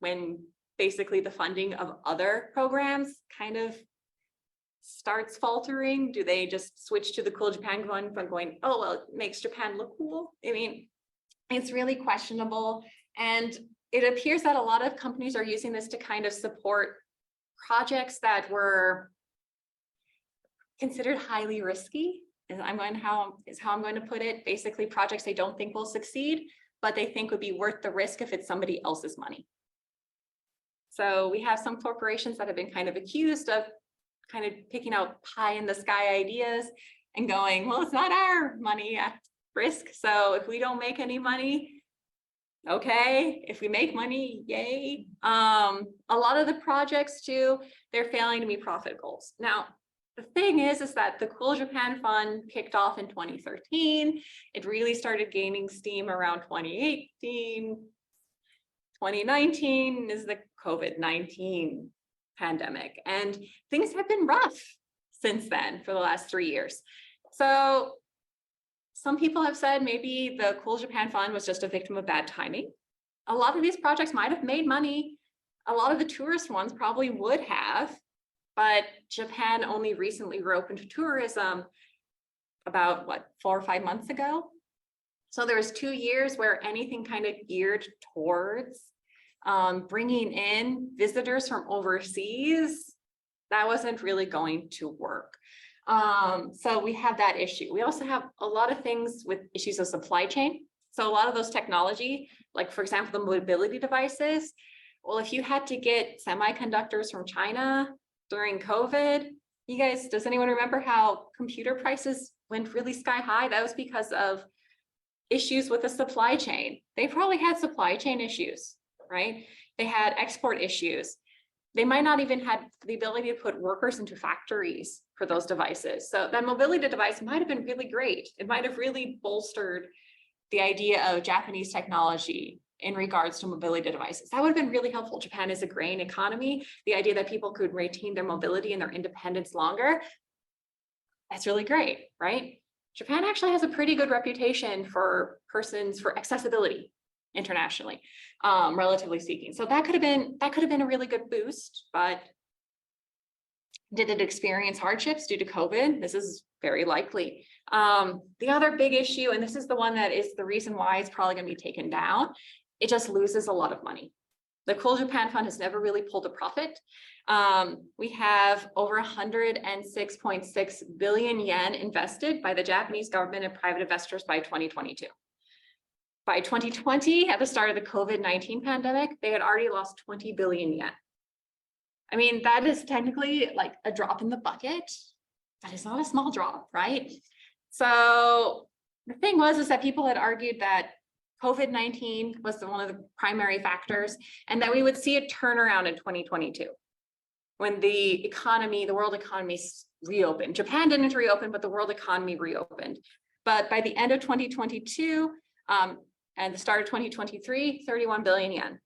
when basically the funding of other programs kind of starts faltering? Do they just switch to the Cool Japan Fund from going, oh, well, it makes Japan look cool? I mean, it's really questionable. And it appears that a lot of companies are using this to kind of support projects that were considered highly risky. Is how I'm going to put it. Basically, projects they don't think will succeed, but they think would be worth the risk if it's somebody else's money. So we have some corporations that have been kind of accused of kind of picking out pie in the sky ideas and going, well, it's not our money at risk. So if we don't make any money, okay. If we make money, yay. A lot of the projects too, they're failing to meet profit goals. Now, the thing is that the Cool Japan Fund kicked off in 2013. It really started gaining steam around 2018. 2019 is the COVID-19 pandemic, and things have been rough since then for the last 3 years. So some people have said maybe the Cool Japan Fund was just a victim of bad timing. A lot of these projects might have made money. A lot of the tourist ones probably would have, but Japan only recently reopened to tourism about, what, 4 or 5 months ago? So there was 2 years where anything kind of geared towards bringing in visitors from overseas, that wasn't really going to work. So we have that issue. We also have a lot of things with issues of supply chain. So a lot of those technology, like for example, the mobility devices, well, if you had to get semiconductors from China during COVID, you guys, does anyone remember how computer prices went really sky high? That was because of issues with the supply chain. They probably had supply chain issues, right? They had export issues. They might not even had the ability to put workers into factories for those devices. So that mobility device might have been really great. It might have really bolstered the idea of Japanese technology in regards to mobility devices. That would have been really helpful. Japan is a grain economy. The idea that people could retain their mobility and their independence longer, that's really great, right? Japan actually has a pretty good reputation for accessibility internationally, relatively speaking. So that could have been a really good boost, but did it experience hardships due to COVID? This is very likely. The other big issue, and this is the one that is the reason why it's probably going to be taken down, it just loses a lot of money. The Cool Japan Fund has never really pulled a profit. We have over 106.6 billion yen invested by the Japanese government and private investors by 2022. By 2020, at the start of the COVID-19 pandemic, they had already lost 20 billion yen. I mean, that is technically like a drop in the bucket, but it's not a small drop, right? So the thing is that people had argued that COVID-19 was one of the primary factors, and that we would see a turnaround in 2022 when the world economy reopened. Japan didn't reopen, but the world economy reopened. But by the end of 2022 and the start of 2023, 31 billion yen.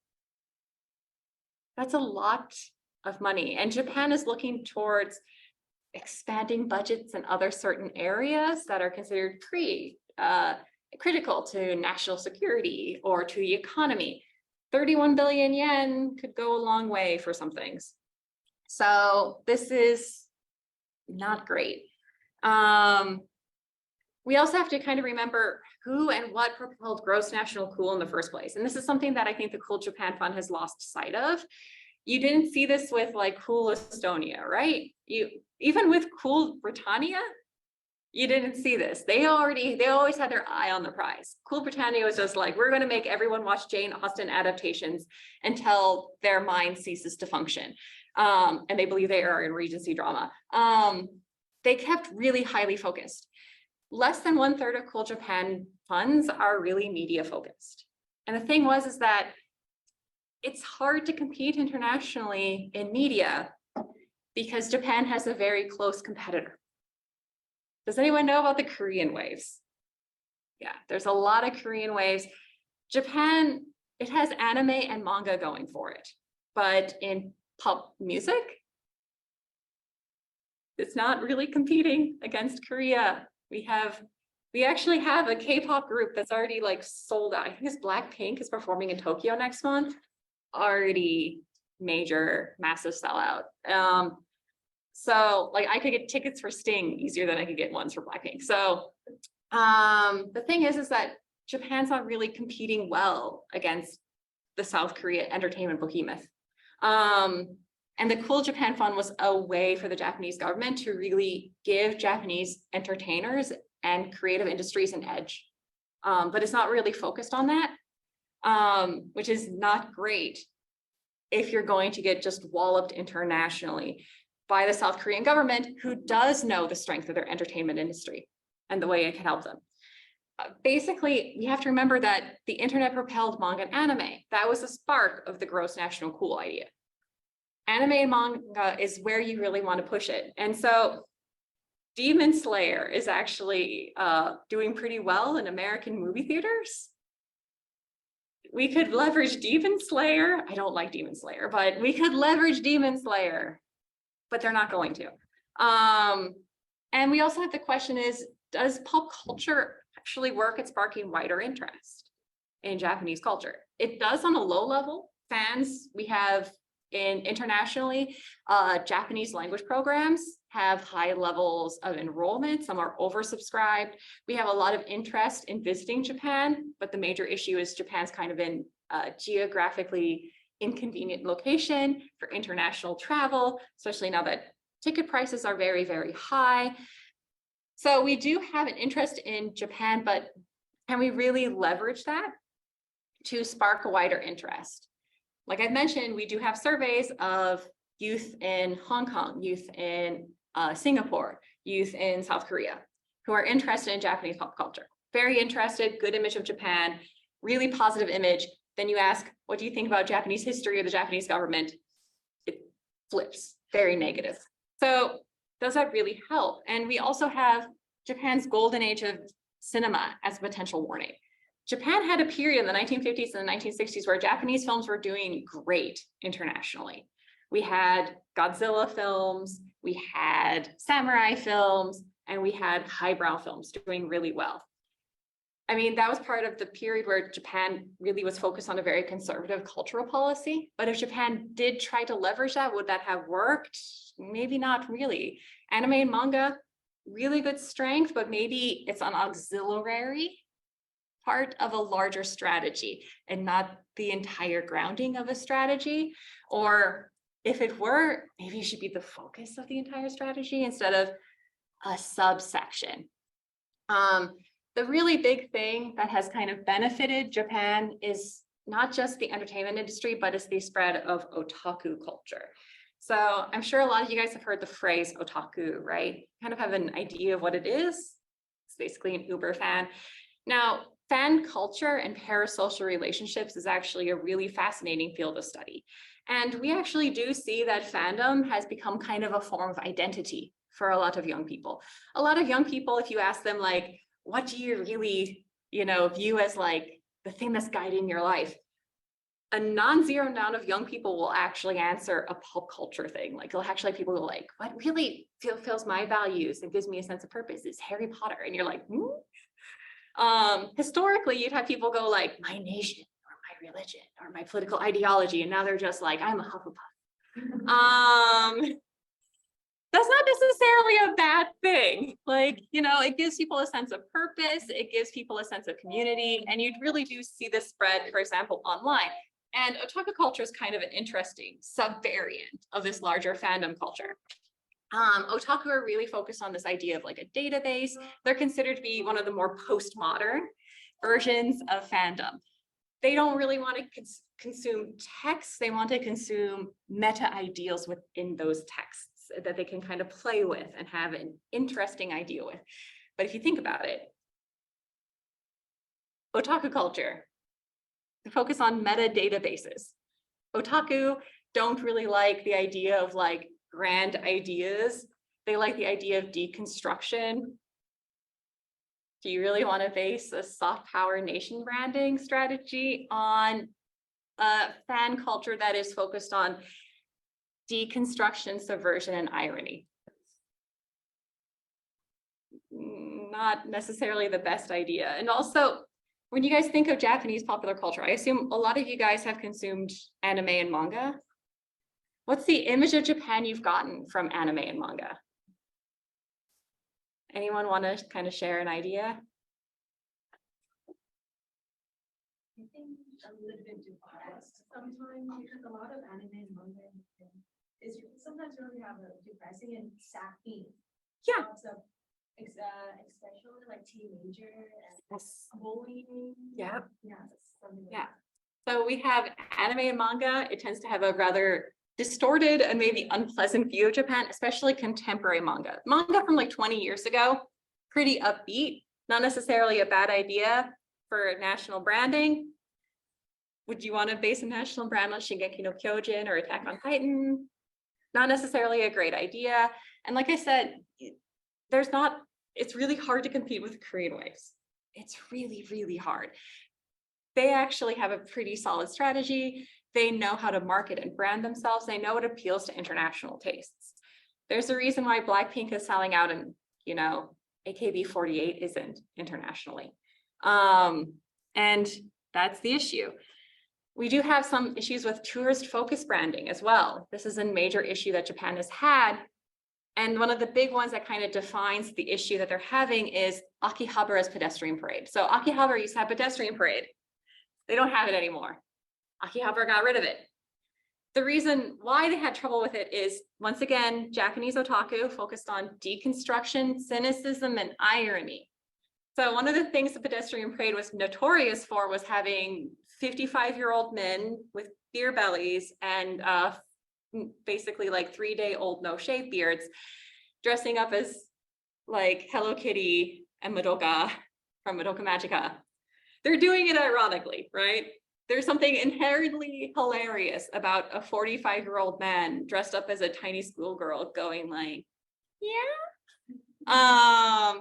That's a lot of money. And Japan is looking towards expanding budgets in other certain areas that are considered critical to national security or to the economy. 31 billion yen could go a long way for some things. So this is not great. We also have to kind of remember who and what propelled gross national cool in the first place. And this is something that I think the Cool Japan Fund has lost sight of. You didn't see this with like Cool Estonia, right? Even with Cool Britannia, you didn't see this. They always had their eye on the prize. Cool Britannia was just like, we're going to make everyone watch Jane Austen adaptations until their mind ceases to function. And they believe they are in Regency drama. They kept really highly focused. Less than 1/3 of Cool Japan funds are really media focused. And the thing is that it's hard to compete internationally in media because Japan has a very close competitor. Does anyone know about the Korean waves? Yeah, there's a lot of Korean waves. Japan, it has anime and manga going for it, but in pop music, it's not really competing against Korea. We actually have a K-pop group that's already like sold out. I think it's Blackpink is performing in Tokyo next month. Already major, massive sellout. So like I could get tickets for Sting easier than I could get ones for Blackpink. So the thing is that Japan's not really competing well against the South Korea entertainment behemoth. And the Cool Japan Fund was a way for the Japanese government to really give Japanese entertainers and creative industries an edge. But it's not really focused on that, which is not great if you're going to get just walloped internationally by the South Korean government, who does know the strength of their entertainment industry and the way it can help them. Basically, you have to remember that the internet propelled manga and anime. That was the spark of the gross national cool idea. Anime and manga is where you really want to push it. And so Demon Slayer is actually doing pretty well in American movie theaters. We could leverage Demon Slayer. I don't like Demon Slayer, but we could leverage Demon Slayer, but they're not going to. And we also have the question is, does pop culture actually work at sparking wider interest in Japanese culture? It does on a low level. Fans, we have internationally, Japanese language programs have high levels of enrollment. Some are oversubscribed. We have a lot of interest in visiting Japan, but the major issue is Japan's kind of in a geographically inconvenient location for international travel, especially now that ticket prices are very, very high. So we do have an interest in Japan, but can we really leverage that to spark a wider interest? Like I mentioned, we do have surveys of youth in Hong Kong, youth in Singapore, youth in South Korea, who are interested in Japanese pop culture. Very interested, good image of Japan, really positive image. Then you ask, what do you think about Japanese history or the Japanese government? It flips, very negative. So does that really help? And we also have Japan's golden age of cinema as a potential warning. Japan had a period in the 1950s and the 1960s where Japanese films were doing great internationally. We had Godzilla films, we had samurai films, and we had highbrow films doing really well. I mean, that was part of the period where Japan really was focused on a very conservative cultural policy. But if Japan did try to leverage that, would that have worked? Maybe not really. Anime and manga, really good strength, but maybe it's an auxiliary part of a larger strategy and not the entire grounding of a strategy. Or if it were, maybe it should be the focus of the entire strategy instead of a subsection. The really big thing that has kind of benefited Japan is not just the entertainment industry, but it's the spread of otaku culture. So I'm sure a lot of you guys have heard the phrase otaku, right? Kind of have an idea of what it is. It's basically an Uber fan. Now, fan culture and parasocial relationships is actually a really fascinating field of study. And we actually do see that fandom has become kind of a form of identity for a lot of young people. A lot of young people, if you ask them, like, what do you really, view as like the thing that's guiding your life? A non-zero amount of young people will actually answer a pop culture thing. Like, they'll actually, people go like, what really fulfills my values and gives me a sense of purpose is Harry Potter. And you're like, historically, you'd have people go like, my nation or my religion or my political ideology. And now they're just like, I'm a Hufflepuff. That's not necessarily a bad thing. Like, it gives people a sense of purpose. It gives people a sense of community. And you really do see this spread, for example, online. And otaku culture is kind of an interesting subvariant of this larger fandom culture. Otaku are really focused on this idea of like a database. They're considered to be one of the more postmodern versions of fandom. They don't really want to consume texts. They want to consume meta ideals within those texts that they can kind of play with and have an interesting idea with. But if you think about it, otaku culture, they focus on meta databases. Otaku don't really like the idea of like grand ideas. They like the idea of deconstruction. Do you really want to base a soft power nation branding strategy on a fan culture that is focused on deconstruction, subversion, and irony? Not necessarily the best idea. And also, when you guys think of Japanese popular culture, I assume a lot of you guys have consumed anime and manga. What's the image of Japan you've gotten from anime and manga? Anyone want to kind of share an idea? I think a little bit depressed sometimes because a lot of anime and manga is sometimes really have a depressing and sad theme. Yeah. Lots of, especially like teenager and Yes. bullying. Yeah. Yeah. Something like Yeah. that. So we have anime and manga. It tends to have a rather distorted and maybe unpleasant view of Japan, especially contemporary manga. Manga from like 20 years ago, pretty upbeat, not necessarily a bad idea for national branding. Would you want to base a national brand on Shingeki no Kyojin or Attack on Titan? Not necessarily a great idea. And like I said, it's really hard to compete with Korean waves. It's really, really hard. They actually have a pretty solid strategy. They know how to market and brand themselves. They know what appeals to international tastes. There's a reason why Blackpink is selling out and, AKB48 isn't internationally. And that's the issue. We do have some issues with tourist focused branding as well. This is a major issue that Japan has had. And one of the big ones that kind of defines the issue that they're having is Akihabara's pedestrian parade. So Akihabara used to have pedestrian parade. They don't have it anymore. Akihabara got rid of it. The reason why they had trouble with it is, once again, Japanese otaku focused on deconstruction, cynicism, and irony. So one of the things the pedestrian parade was notorious for was having 55-year-old men with beer bellies and basically like 3-day-old no-shave beards dressing up as like Hello Kitty and Madoka from Madoka Magica. They're doing it ironically, right? There's something inherently hilarious about a 45-year-old man dressed up as a tiny schoolgirl going like, yeah.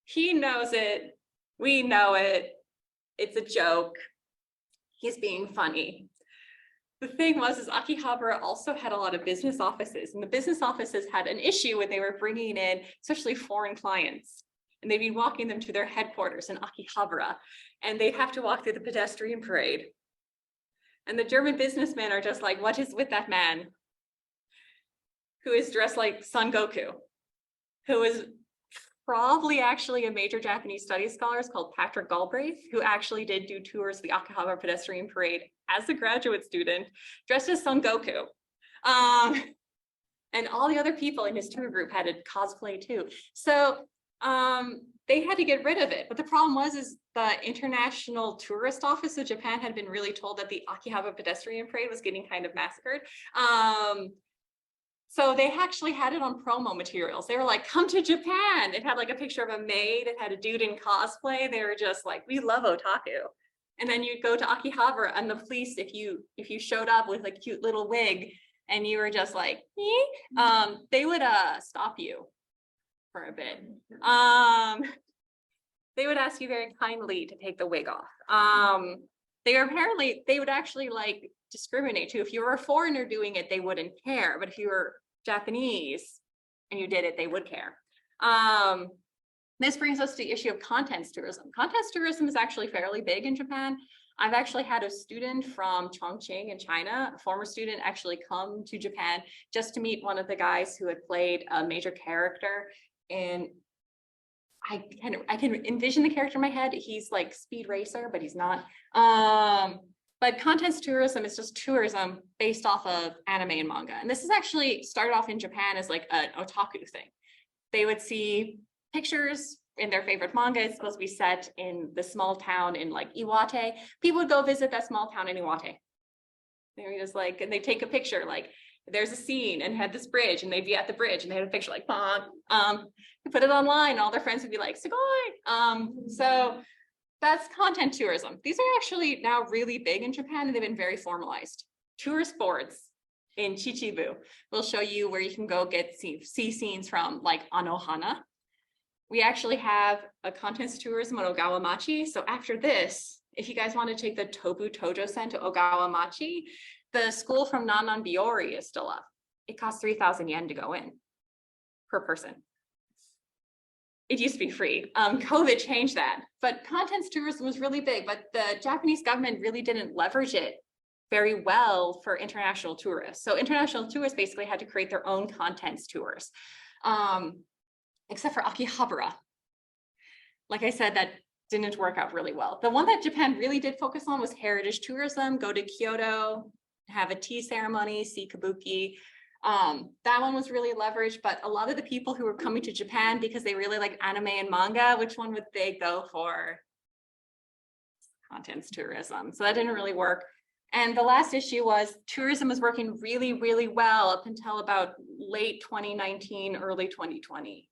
He knows it. We know it. It's a joke. He's being funny. The thing was, Akihabara also had a lot of business offices, and the business offices had an issue when they were bringing in, especially foreign clients, and they'd be walking them to their headquarters in Akihabara, and they'd have to walk through the pedestrian parade. And the German businessmen are just like, what is with that man who is dressed like Son Goku, who is probably actually a major Japanese studies scholar called Patrick Galbraith, who actually did do tours of the Akihabara pedestrian parade as a graduate student, dressed as Son Goku. And all the other people in his tour group had a cosplay too. So they had to get rid of it. But the problem is the International Tourist Office of Japan had been really told that the Akihabara pedestrian parade was getting kind of massacred. So they actually had it on promo materials. They were like, come to Japan. It had like a picture of a maid. It had a dude in cosplay. They were just like, we love otaku. And then you'd go to Akihabara and the police, if you showed up with a cute little wig and you were just like, they would stop you for a bit. They would ask you very kindly to take the wig off. They would actually like discriminate too. If you were a foreigner doing it, they wouldn't care. But if you were Japanese and you did it, they would care. This brings us to the issue of contents tourism. Contents tourism is actually fairly big in Japan. I've actually had a student from Chongqing in China, a former student, actually come to Japan just to meet one of the guys who had played a major character. And I can envision the character in my head. He's like Speed Racer, but he's not. But contents tourism is just tourism based off of anime and manga. And this is actually started off in Japan as like an otaku thing. They would see pictures in their favorite manga. It's supposed to be set in the small town in like Iwate. People would go visit that small town in Iwate. They were just like, and they take a picture, like there's a scene and had this bridge and they'd be at the bridge and they had a picture like, you put it online, all their friends would be like, Sugoi. So that's content tourism. These are actually now really big in Japan and they've been very formalized. Tourist boards in Chichibu will show you where you can go see scenes from like Anohana. We actually have a contents tourism on Ogawa Machi. So after this, if you guys want to take the Tobu Tojo-sen to Ogawa Machi, the school from Nanan Biori is still up. It costs 3,000 yen to go in per person. It used to be free. COVID changed that, but contents tourism was really big, but the Japanese government really didn't leverage it very well for international tourists. So international tourists basically had to create their own contents tours, except for Akihabara. Like I said, that didn't work out really well. The one that Japan really did focus on was heritage tourism. Go to Kyoto, have a tea ceremony, see kabuki. That one was really leveraged, but a lot of the people who were coming to Japan because they really like anime and manga, which one would they go for? Contents tourism. So that didn't really work. And the last issue was tourism was working really, really well up until about late 2019, early 2020.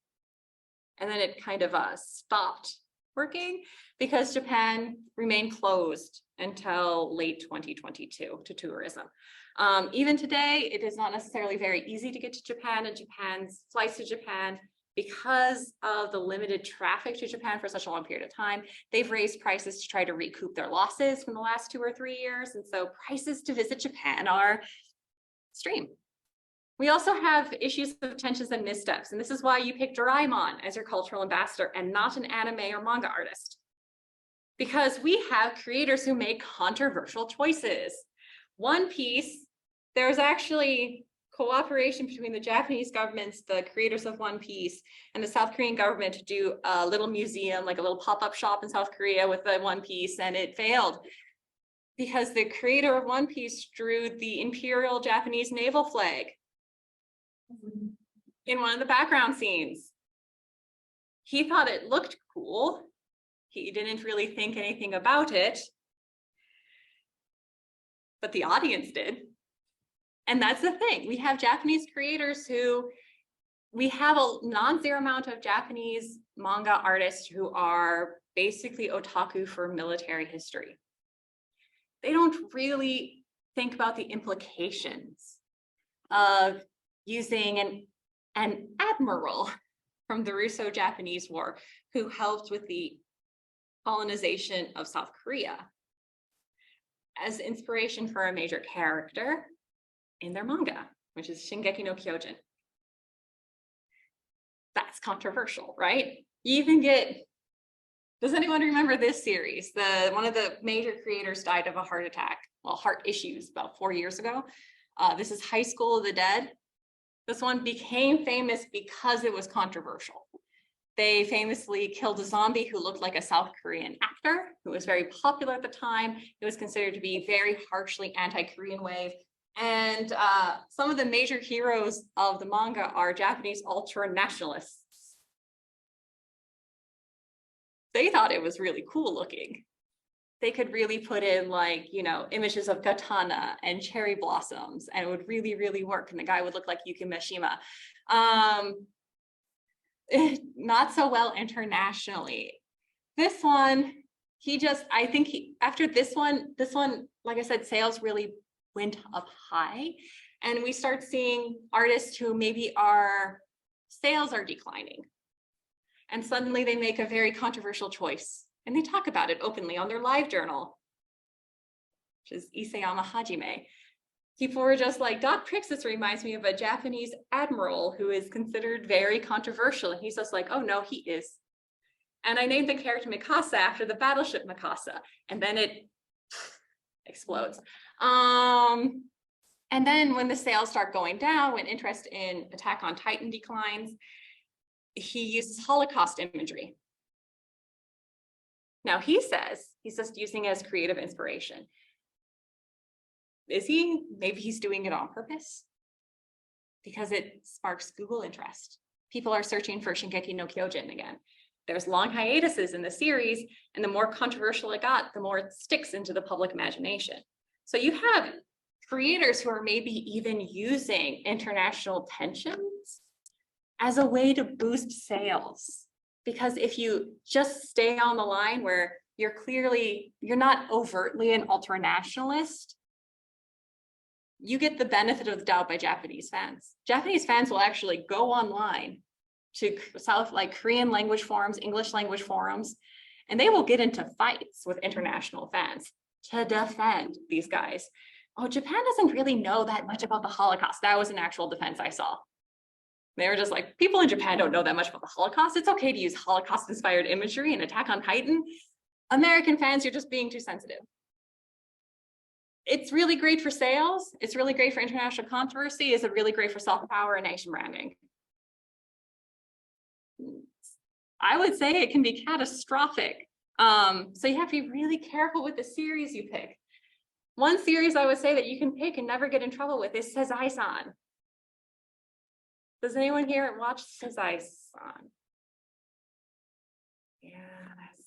And then it kind of stopped working because Japan remained closed until late 2022 to tourism. Even today, it is not necessarily very easy to get to Japan, and Japan's flights to Japan, because of the limited traffic to Japan for such a long period of time, they've raised prices to try to recoup their losses from the last 2 or 3 years. And so prices to visit Japan are extreme. We also have issues of tensions and missteps. And this is why you pick Doraemon as your cultural ambassador and not an anime or manga artist. Because we have creators who make controversial choices. One Piece, there's actually cooperation between the Japanese governments, the creators of One Piece, and the South Korean government to do a little museum, like a little pop-up shop in South Korea with the One Piece, and it failed because the creator of One Piece drew the Imperial Japanese naval flag in one of the background scenes. He thought it looked cool. He didn't really think anything about it, but the audience did. And that's the thing. We have Japanese creators we have a non-zero amount of Japanese manga artists who are basically otaku for military history. They don't really think about the implications of using an admiral from the Russo-Japanese War who helped with the colonization of South Korea as inspiration for a major character in their manga, which is Shingeki no Kyojin. That's controversial, right? You even get, does anyone remember this series? One of the major creators died of a heart attack, well, heart issues about 4 years ago. This is High School of the Dead. This one became famous because it was controversial. They famously killed a zombie who looked like a South Korean actor who was very popular at the time. It was considered to be very harshly anti-Korean wave. And some of the major heroes of the manga are Japanese ultra-nationalists. They thought it was really cool looking. they could really put in like, you know, images of katana and cherry blossoms, and it would really, really work. And the guy would look like Yuki Mishima. Not so well internationally. This one, I think after this one, like I said, sales really went up high. And we start seeing artists who maybe sales are declining. And suddenly they make a very controversial choice. And they talk about it openly on their live journal, which is Isayama Hajime. People were just like, Doc Prixis reminds me of a Japanese admiral who is considered very controversial. And he's just like, oh no, he is. And I named the character Mikasa after the battleship Mikasa. And then it explodes. And then when the sales start going down, when interest in Attack on Titan declines, he uses Holocaust imagery. Now he says he's just using it as creative inspiration. Is he? Maybe he's doing it on purpose because it sparks Google interest. People are searching for Shingeki no Kyojin again. There's long hiatuses in the series, and the more controversial it got, the more it sticks into the public imagination. So you have creators who are maybe even using international tensions as a way to boost sales. Because if you just stay on the line where you're not overtly an ultranationalist, you get the benefit of the doubt by Japanese fans. Japanese fans will actually go online to Korean language forums, English language forums, and they will get into fights with international fans to defend these guys. Oh, Japan doesn't really know that much about the Holocaust. That was an actual defense I saw. They were just like, people in Japan don't know that much about the Holocaust. It's okay to use Holocaust-inspired imagery and Attack on Titan. American fans, you're just being too sensitive. It's really great for sales. It's really great for international controversy. It's really great for self-power and nation branding. I would say it can be catastrophic. So you have to be really careful with the series you pick. One series I would say that you can pick and never get in trouble with is Sezai-san. Does anyone here watch Sezai-san? Yeah,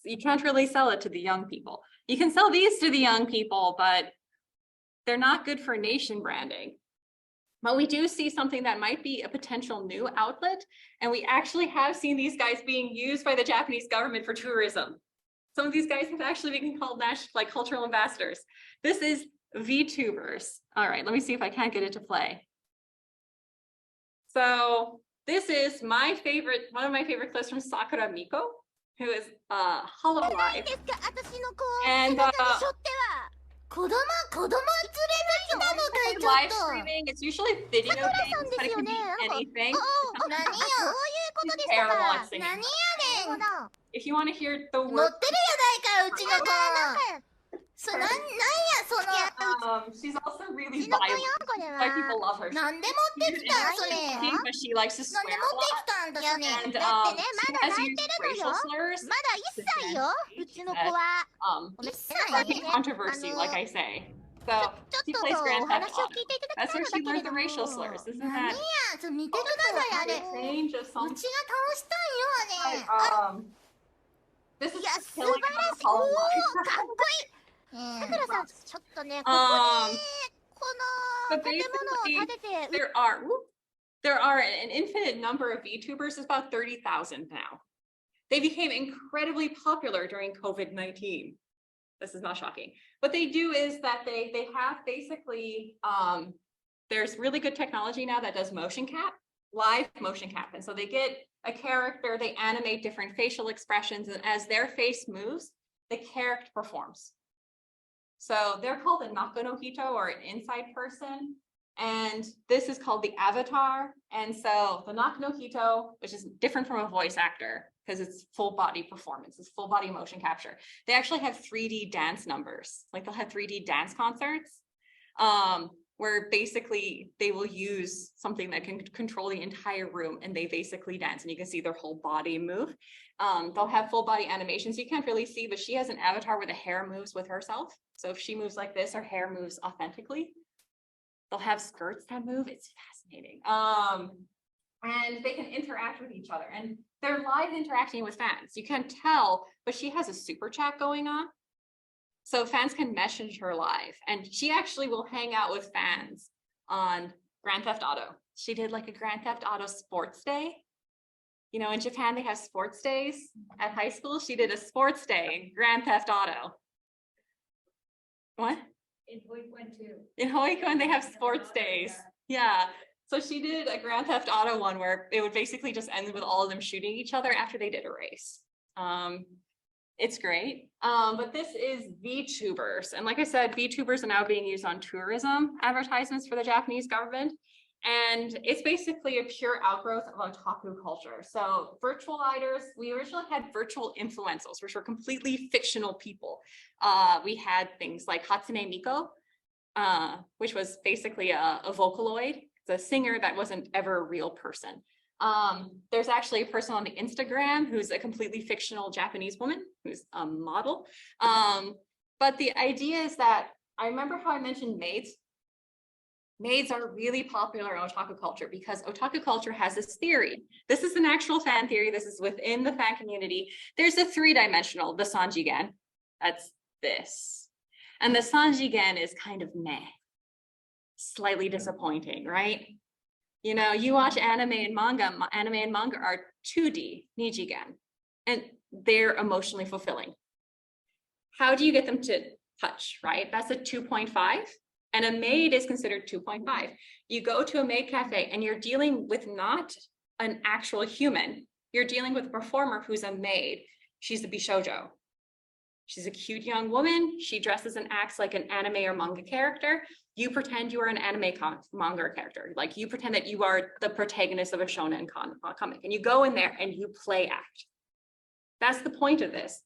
you can't really sell it to the young people. You can sell these to the young people, but they're not good for nation branding. But we do see something that might be a potential new outlet. And we actually have seen these guys being used by the Japanese government for tourism. Some of these guys have actually been called like cultural ambassadors. This is VTubers. All right, let me see if I can't get it to play. So this is one of my favorite clips from Sakura Miko, who is Hololive. And live streaming, it's usually video games, but it can be anything. If you want to hear the word, she's also really violent. Like people love her. But she likes to swear a lot. And she has used racial slurs. Sparking controversy, like I say. So she plays Grand Theft Auto. That's where she learned the racial slurs. Isn't that range of some? This is killing but basically, there are an infinite number of VTubers. It's about 30,000 now. They became incredibly popular during COVID-19. This is not shocking. What they do is that they have basically, there's really good technology now that does motion cap, live motion cap. And so they get a character, they animate different facial expressions, and as their face moves, the character performs. So they're called a Naka no Hito, or an inside person. And this is called the avatar. And so the Naka no Hito, which is different from a voice actor because it's full body performance, it's full body motion capture. They actually have 3D dance numbers. Like they'll have 3D dance concerts where basically they will use something that can control the entire room, and they basically dance and you can see their whole body move. They'll have full body animations you can't really see, but she has an avatar where the hair moves with herself. So if she moves like this, her hair moves authentically. They'll have skirts that move. It's fascinating. And they can interact with each other, and they're live interacting with fans. You can't tell, but she has a super chat going on. So fans can message her live, and she actually will hang out with fans on Grand Theft Auto. She did like a Grand Theft Auto sports day. You know, in Japan, they have sports days at high school. She did a sports day in Grand Theft Auto. What? In Hoikuen too. In Hoikuen, they have sports days. Yeah. So she did a Grand Theft Auto one where it would basically just end with all of them shooting each other after they did a race. It's great. But this is VTubers. And like I said, VTubers are now being used on tourism advertisements for the Japanese government. And it's basically a pure outgrowth of otaku culture. So virtual iders, we originally had virtual influencers, which were completely fictional people. We had things like Hatsune Miku, which was basically a Vocaloid. It's a singer that wasn't ever a real person. There's actually a person on the Instagram who's a completely fictional Japanese woman who's a model. But the idea is that, I remember how I mentioned maids. Maids are really popular in otaku culture because otaku culture has this theory. This is an actual fan theory. This is within the fan community. There's a three-dimensional, the Sanjigen. That's this. And the Sanjigen is kind of meh. Slightly disappointing, right? You know, you watch anime and manga are 2D, Nijigen, and they're emotionally fulfilling. How do you get them to touch, right? That's a 2.5, and a maid is considered 2.5. You go to a maid cafe and you're dealing with not an actual human. You're dealing with a performer who's a maid. She's a bishoujo. She's a cute young woman. She dresses and acts like an anime or manga character. You pretend you are an anime manga character. Like you pretend that you are the protagonist of a shonen comic, and you go in there and you play act. That's the point of this.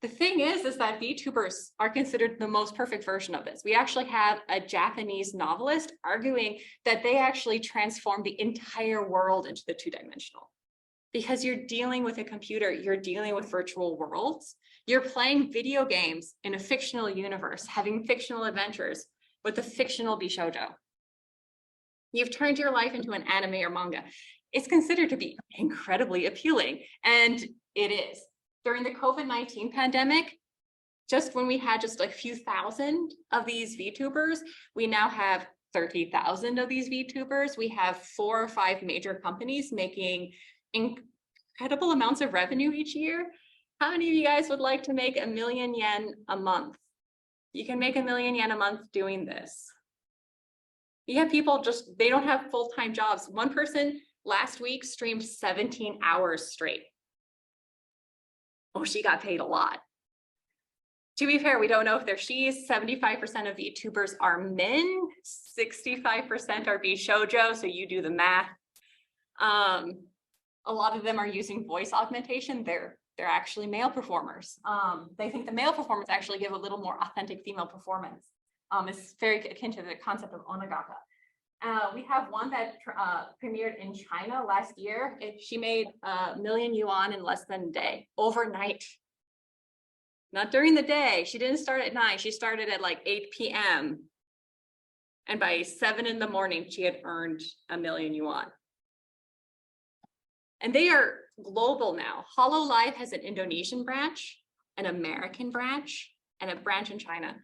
The thing is that VTubers are considered the most perfect version of this. We actually have a Japanese novelist arguing that they actually transformed the entire world into the two-dimensional. Because you're dealing with a computer, you're dealing with virtual worlds, you're playing video games in a fictional universe, having fictional adventures with a fictional bishoujo. You've turned your life into an anime or manga. It's considered to be incredibly appealing, and it is. During the COVID-19 pandemic, just when we had just a few thousand of these VTubers, we now have 30,000 of these VTubers. We have 4 or 5 major companies making incredible amounts of revenue each year. How many of you guys would like to make 1 million yen a month? You can make 1 million yen a month doing this. You have people just, they don't have full-time jobs. One person last week streamed 17 hours straight. Oh, she got paid a lot. To be fair, we don't know if they're she's. 75% of VTubers are men, 65% are bishoujo, so you do the math. A lot of them are using voice augmentation. They're actually male performers. They think the male performers actually give a little more authentic female performance. It's very akin to the concept of onagata. We have one that premiered in China last year. She made 1 million yuan in less than a day, overnight. Not during the day. She didn't start at 9. She started at like 8 p.m. And by 7 in the morning, she had earned 1 million yuan. And they are global now. HoloLive has an Indonesian branch, an American branch, and a branch in China.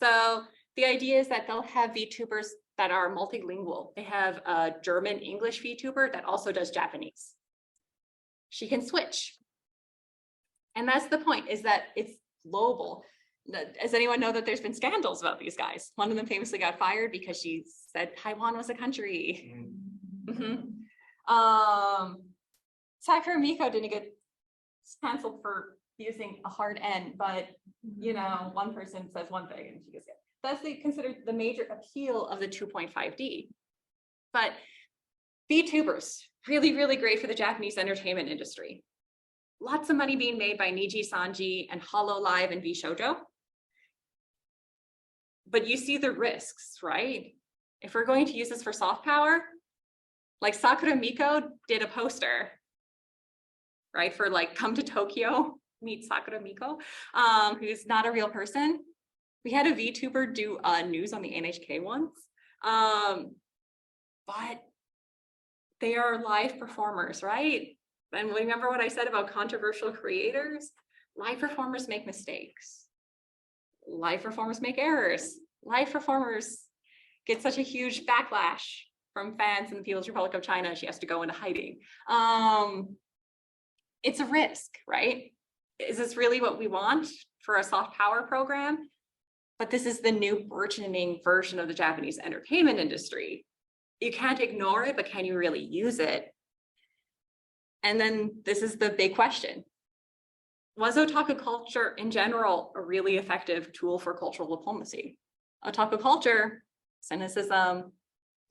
So the idea is that they'll have VTubers that are multilingual. They have a German English VTuber that also does Japanese. She can switch. And that's the point, is that it's global. Does anyone know that there's been scandals about these guys? One of them famously got fired because she said Taiwan was a country. Sakura Miko didn't get canceled for using a hard N, but you know, one person says one thing and she gets it. That's considered the major appeal of the 2.5D. But VTubers, really, really great for the Japanese entertainment industry. Lots of money being made by Niji Sanji and HoloLive and bishoujo. But you see the risks, right? If we're going to use this for soft power, like Sakura Miko did a poster, right? For like, come to Tokyo, meet Sakura Miko, who's not a real person. We had a VTuber do news on the NHK once, but they are live performers, right? And remember what I said about controversial creators? Live performers make mistakes. life reformers make errors. Life reformers get such a huge backlash from fans in the People's Republic of China. She has to go into hiding. It's a risk, right? Is this really what we want for a soft power program? But this is the new burgeoning version of the Japanese entertainment industry. You can't ignore it, but can you really use it? And then this is the big question. Was otaku culture in general a really effective tool for cultural diplomacy? Otaku culture, cynicism,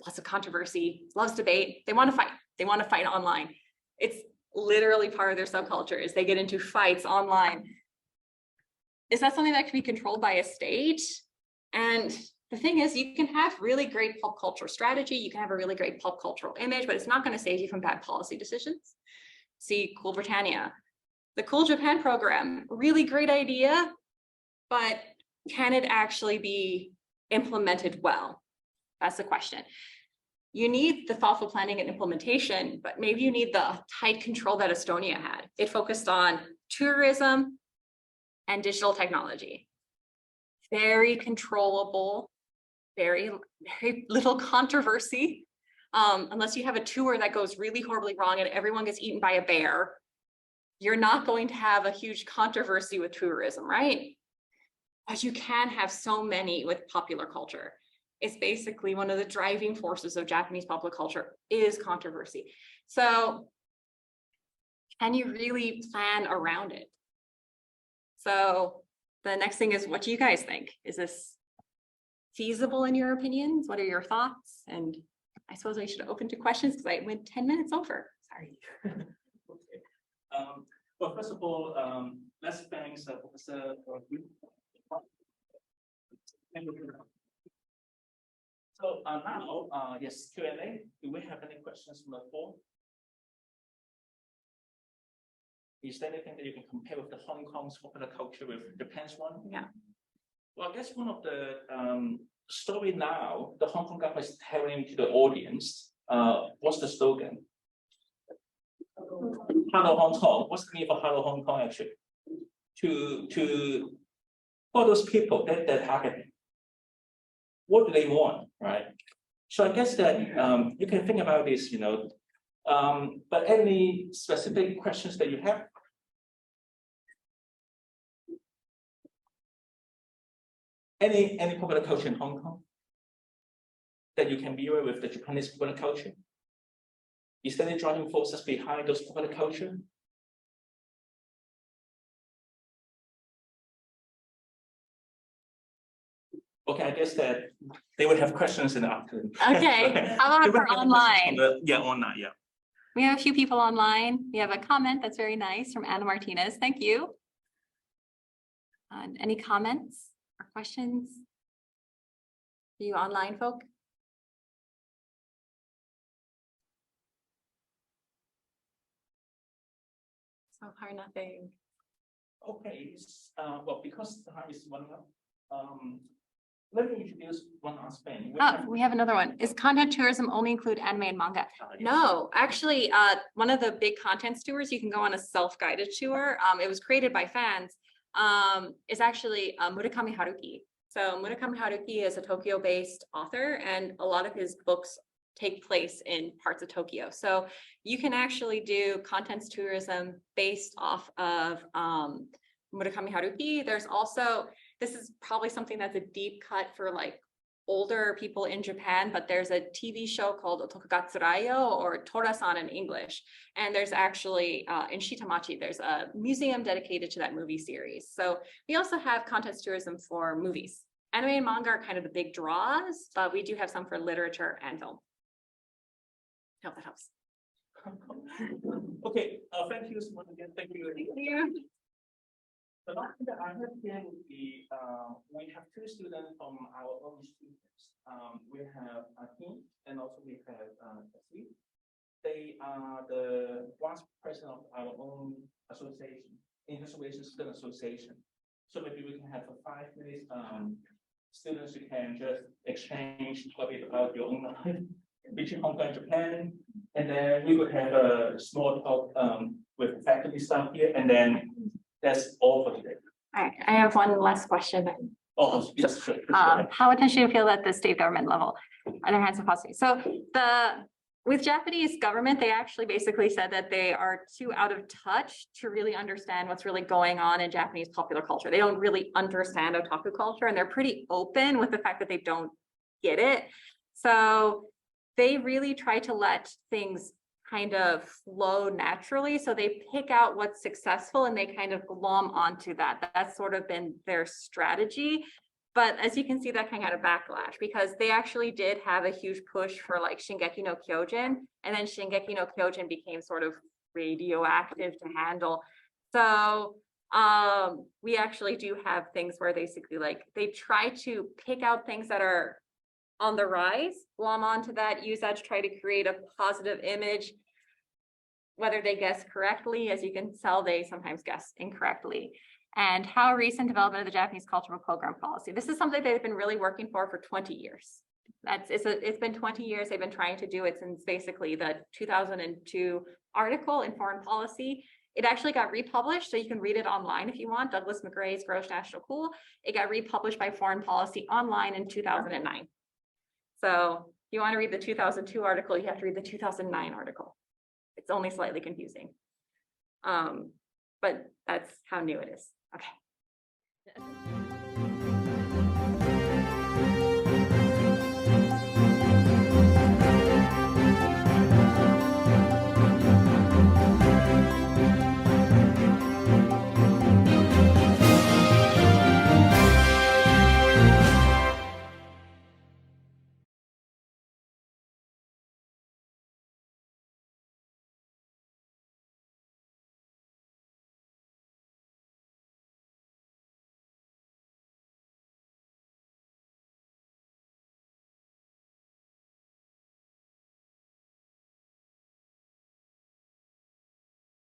lots of controversy, loves debate. They want to fight. They want to fight online. It's literally part of their subculture is they get into fights online. Is that something that can be controlled by a state? And the thing is, you can have really great pop culture strategy. You can have a really great pop cultural image, but it's not going to save you from bad policy decisions. See Cool Britannia. The Cool Japan program, really great idea, but can it actually be implemented well? That's the question. You need the thoughtful planning and implementation, but maybe you need the tight control that Estonia had. It focused on tourism and digital technology. Very controllable, very little controversy. Unless you have a tour that goes really horribly wrong and everyone gets eaten by a bear, you're not going to have a huge controversy with tourism, right? But you can have so many with popular culture. It's basically one of the driving forces of Japanese popular culture is controversy. So can you really plan around it? So the next thing is, what do you guys think? Is this feasible in your opinions? What are your thoughts? And I suppose I should open to questions because I went 10 minutes over. Sorry. Okay. Well, first of all, let's thank Professor Greene. Thank you. So now, yes, Q&A. Do we have any questions from the floor? Is there anything that you can compare with the Hong Kong's popular culture with Japan's one? Yeah. Well, I guess one of the story now, the Hong Kong government is telling to the audience, what's the slogan? Hello Hong Kong. What's the meaning for Hello Hong Kong actually? To all those people that they're targeting. What do they want, right? So I guess that you can think about this, you know. But any specific questions that you have? Any popular culture in Hong Kong that you can mirror with the Japanese popular culture? Is there any driving forces behind those popular culture? Okay, I guess that they would have questions in the afternoon. Okay, how about for online? Yeah, online, yeah. We have a few people online. We have a comment that's very nice from Anna Martinez. Thank you. Any comments or questions? You online folk? So far, nothing. Okay, well, because the time is running up, let me introduce one last thing. We have another one. Is content tourism only include anime and manga? Yes. No, actually, one of the big content tours, you can go on a self-guided tour. It was created by fans. Is actually Murakami Haruki. So Murakami Haruki is a Tokyo-based author, and a lot of his books take place in parts of Tokyo. So you can actually do contents tourism based off of Murakami Haruki. There's also, this is probably something that's a deep cut for like older people in Japan, but there's a TV show called Otokugatsurayo or Torasan in English. And there's actually, in Shitamachi, there's a museum dedicated to that movie series. So we also have contents tourism for movies. Anime and manga are kind of the big draws, but we do have some for literature and film. I hope that helps. Okay, thank you so much again. Thank you. Thank you. The last thing that I have here would be, we have two students from our own students. We have Hak Yin and also we have Li. They are the vice president of our own association, International Student Association. So maybe we can have a 5 minutes. Students, you can just exchange a bit about your own life between Hong Kong and Japan, and then we would have a small talk with faculty staff here, and then that's all for today. All right, I have one last question. Oh, yes, sure. How attention do you feel at the state government level? Other hands of policy. So with Japanese government, they actually basically said that they are too out of touch to really understand what's really going on in Japanese popular culture. They don't really understand otaku culture, and they're pretty open with the fact that they don't get it. So they really try to let things kind of flow naturally. So they pick out what's successful and they kind of glom onto that. That's sort of been their strategy. But as you can see, that kind of had a backlash because they actually did have a huge push for like Shingeki no Kyojin, and then Shingeki no Kyojin became sort of radioactive to handle. So we actually do have things where basically like they try to pick out things that are on the rise, glom onto that, use that to try to create a positive image. Whether they guess correctly, as you can tell, they sometimes guess incorrectly. And how recent development of the Japanese cultural program policy. This is something they've been really working for 20 years. It's been 20 years they've been trying to do it since basically the 2002 article in Foreign Policy. It actually got republished, so you can read it online if you want. Douglas McGray's Gross National Cool. It got republished by Foreign Policy online in 2009. So if you want to read the 2002 article, you have to read the 2009 article. It's only slightly confusing. But that's how new it is. Okay.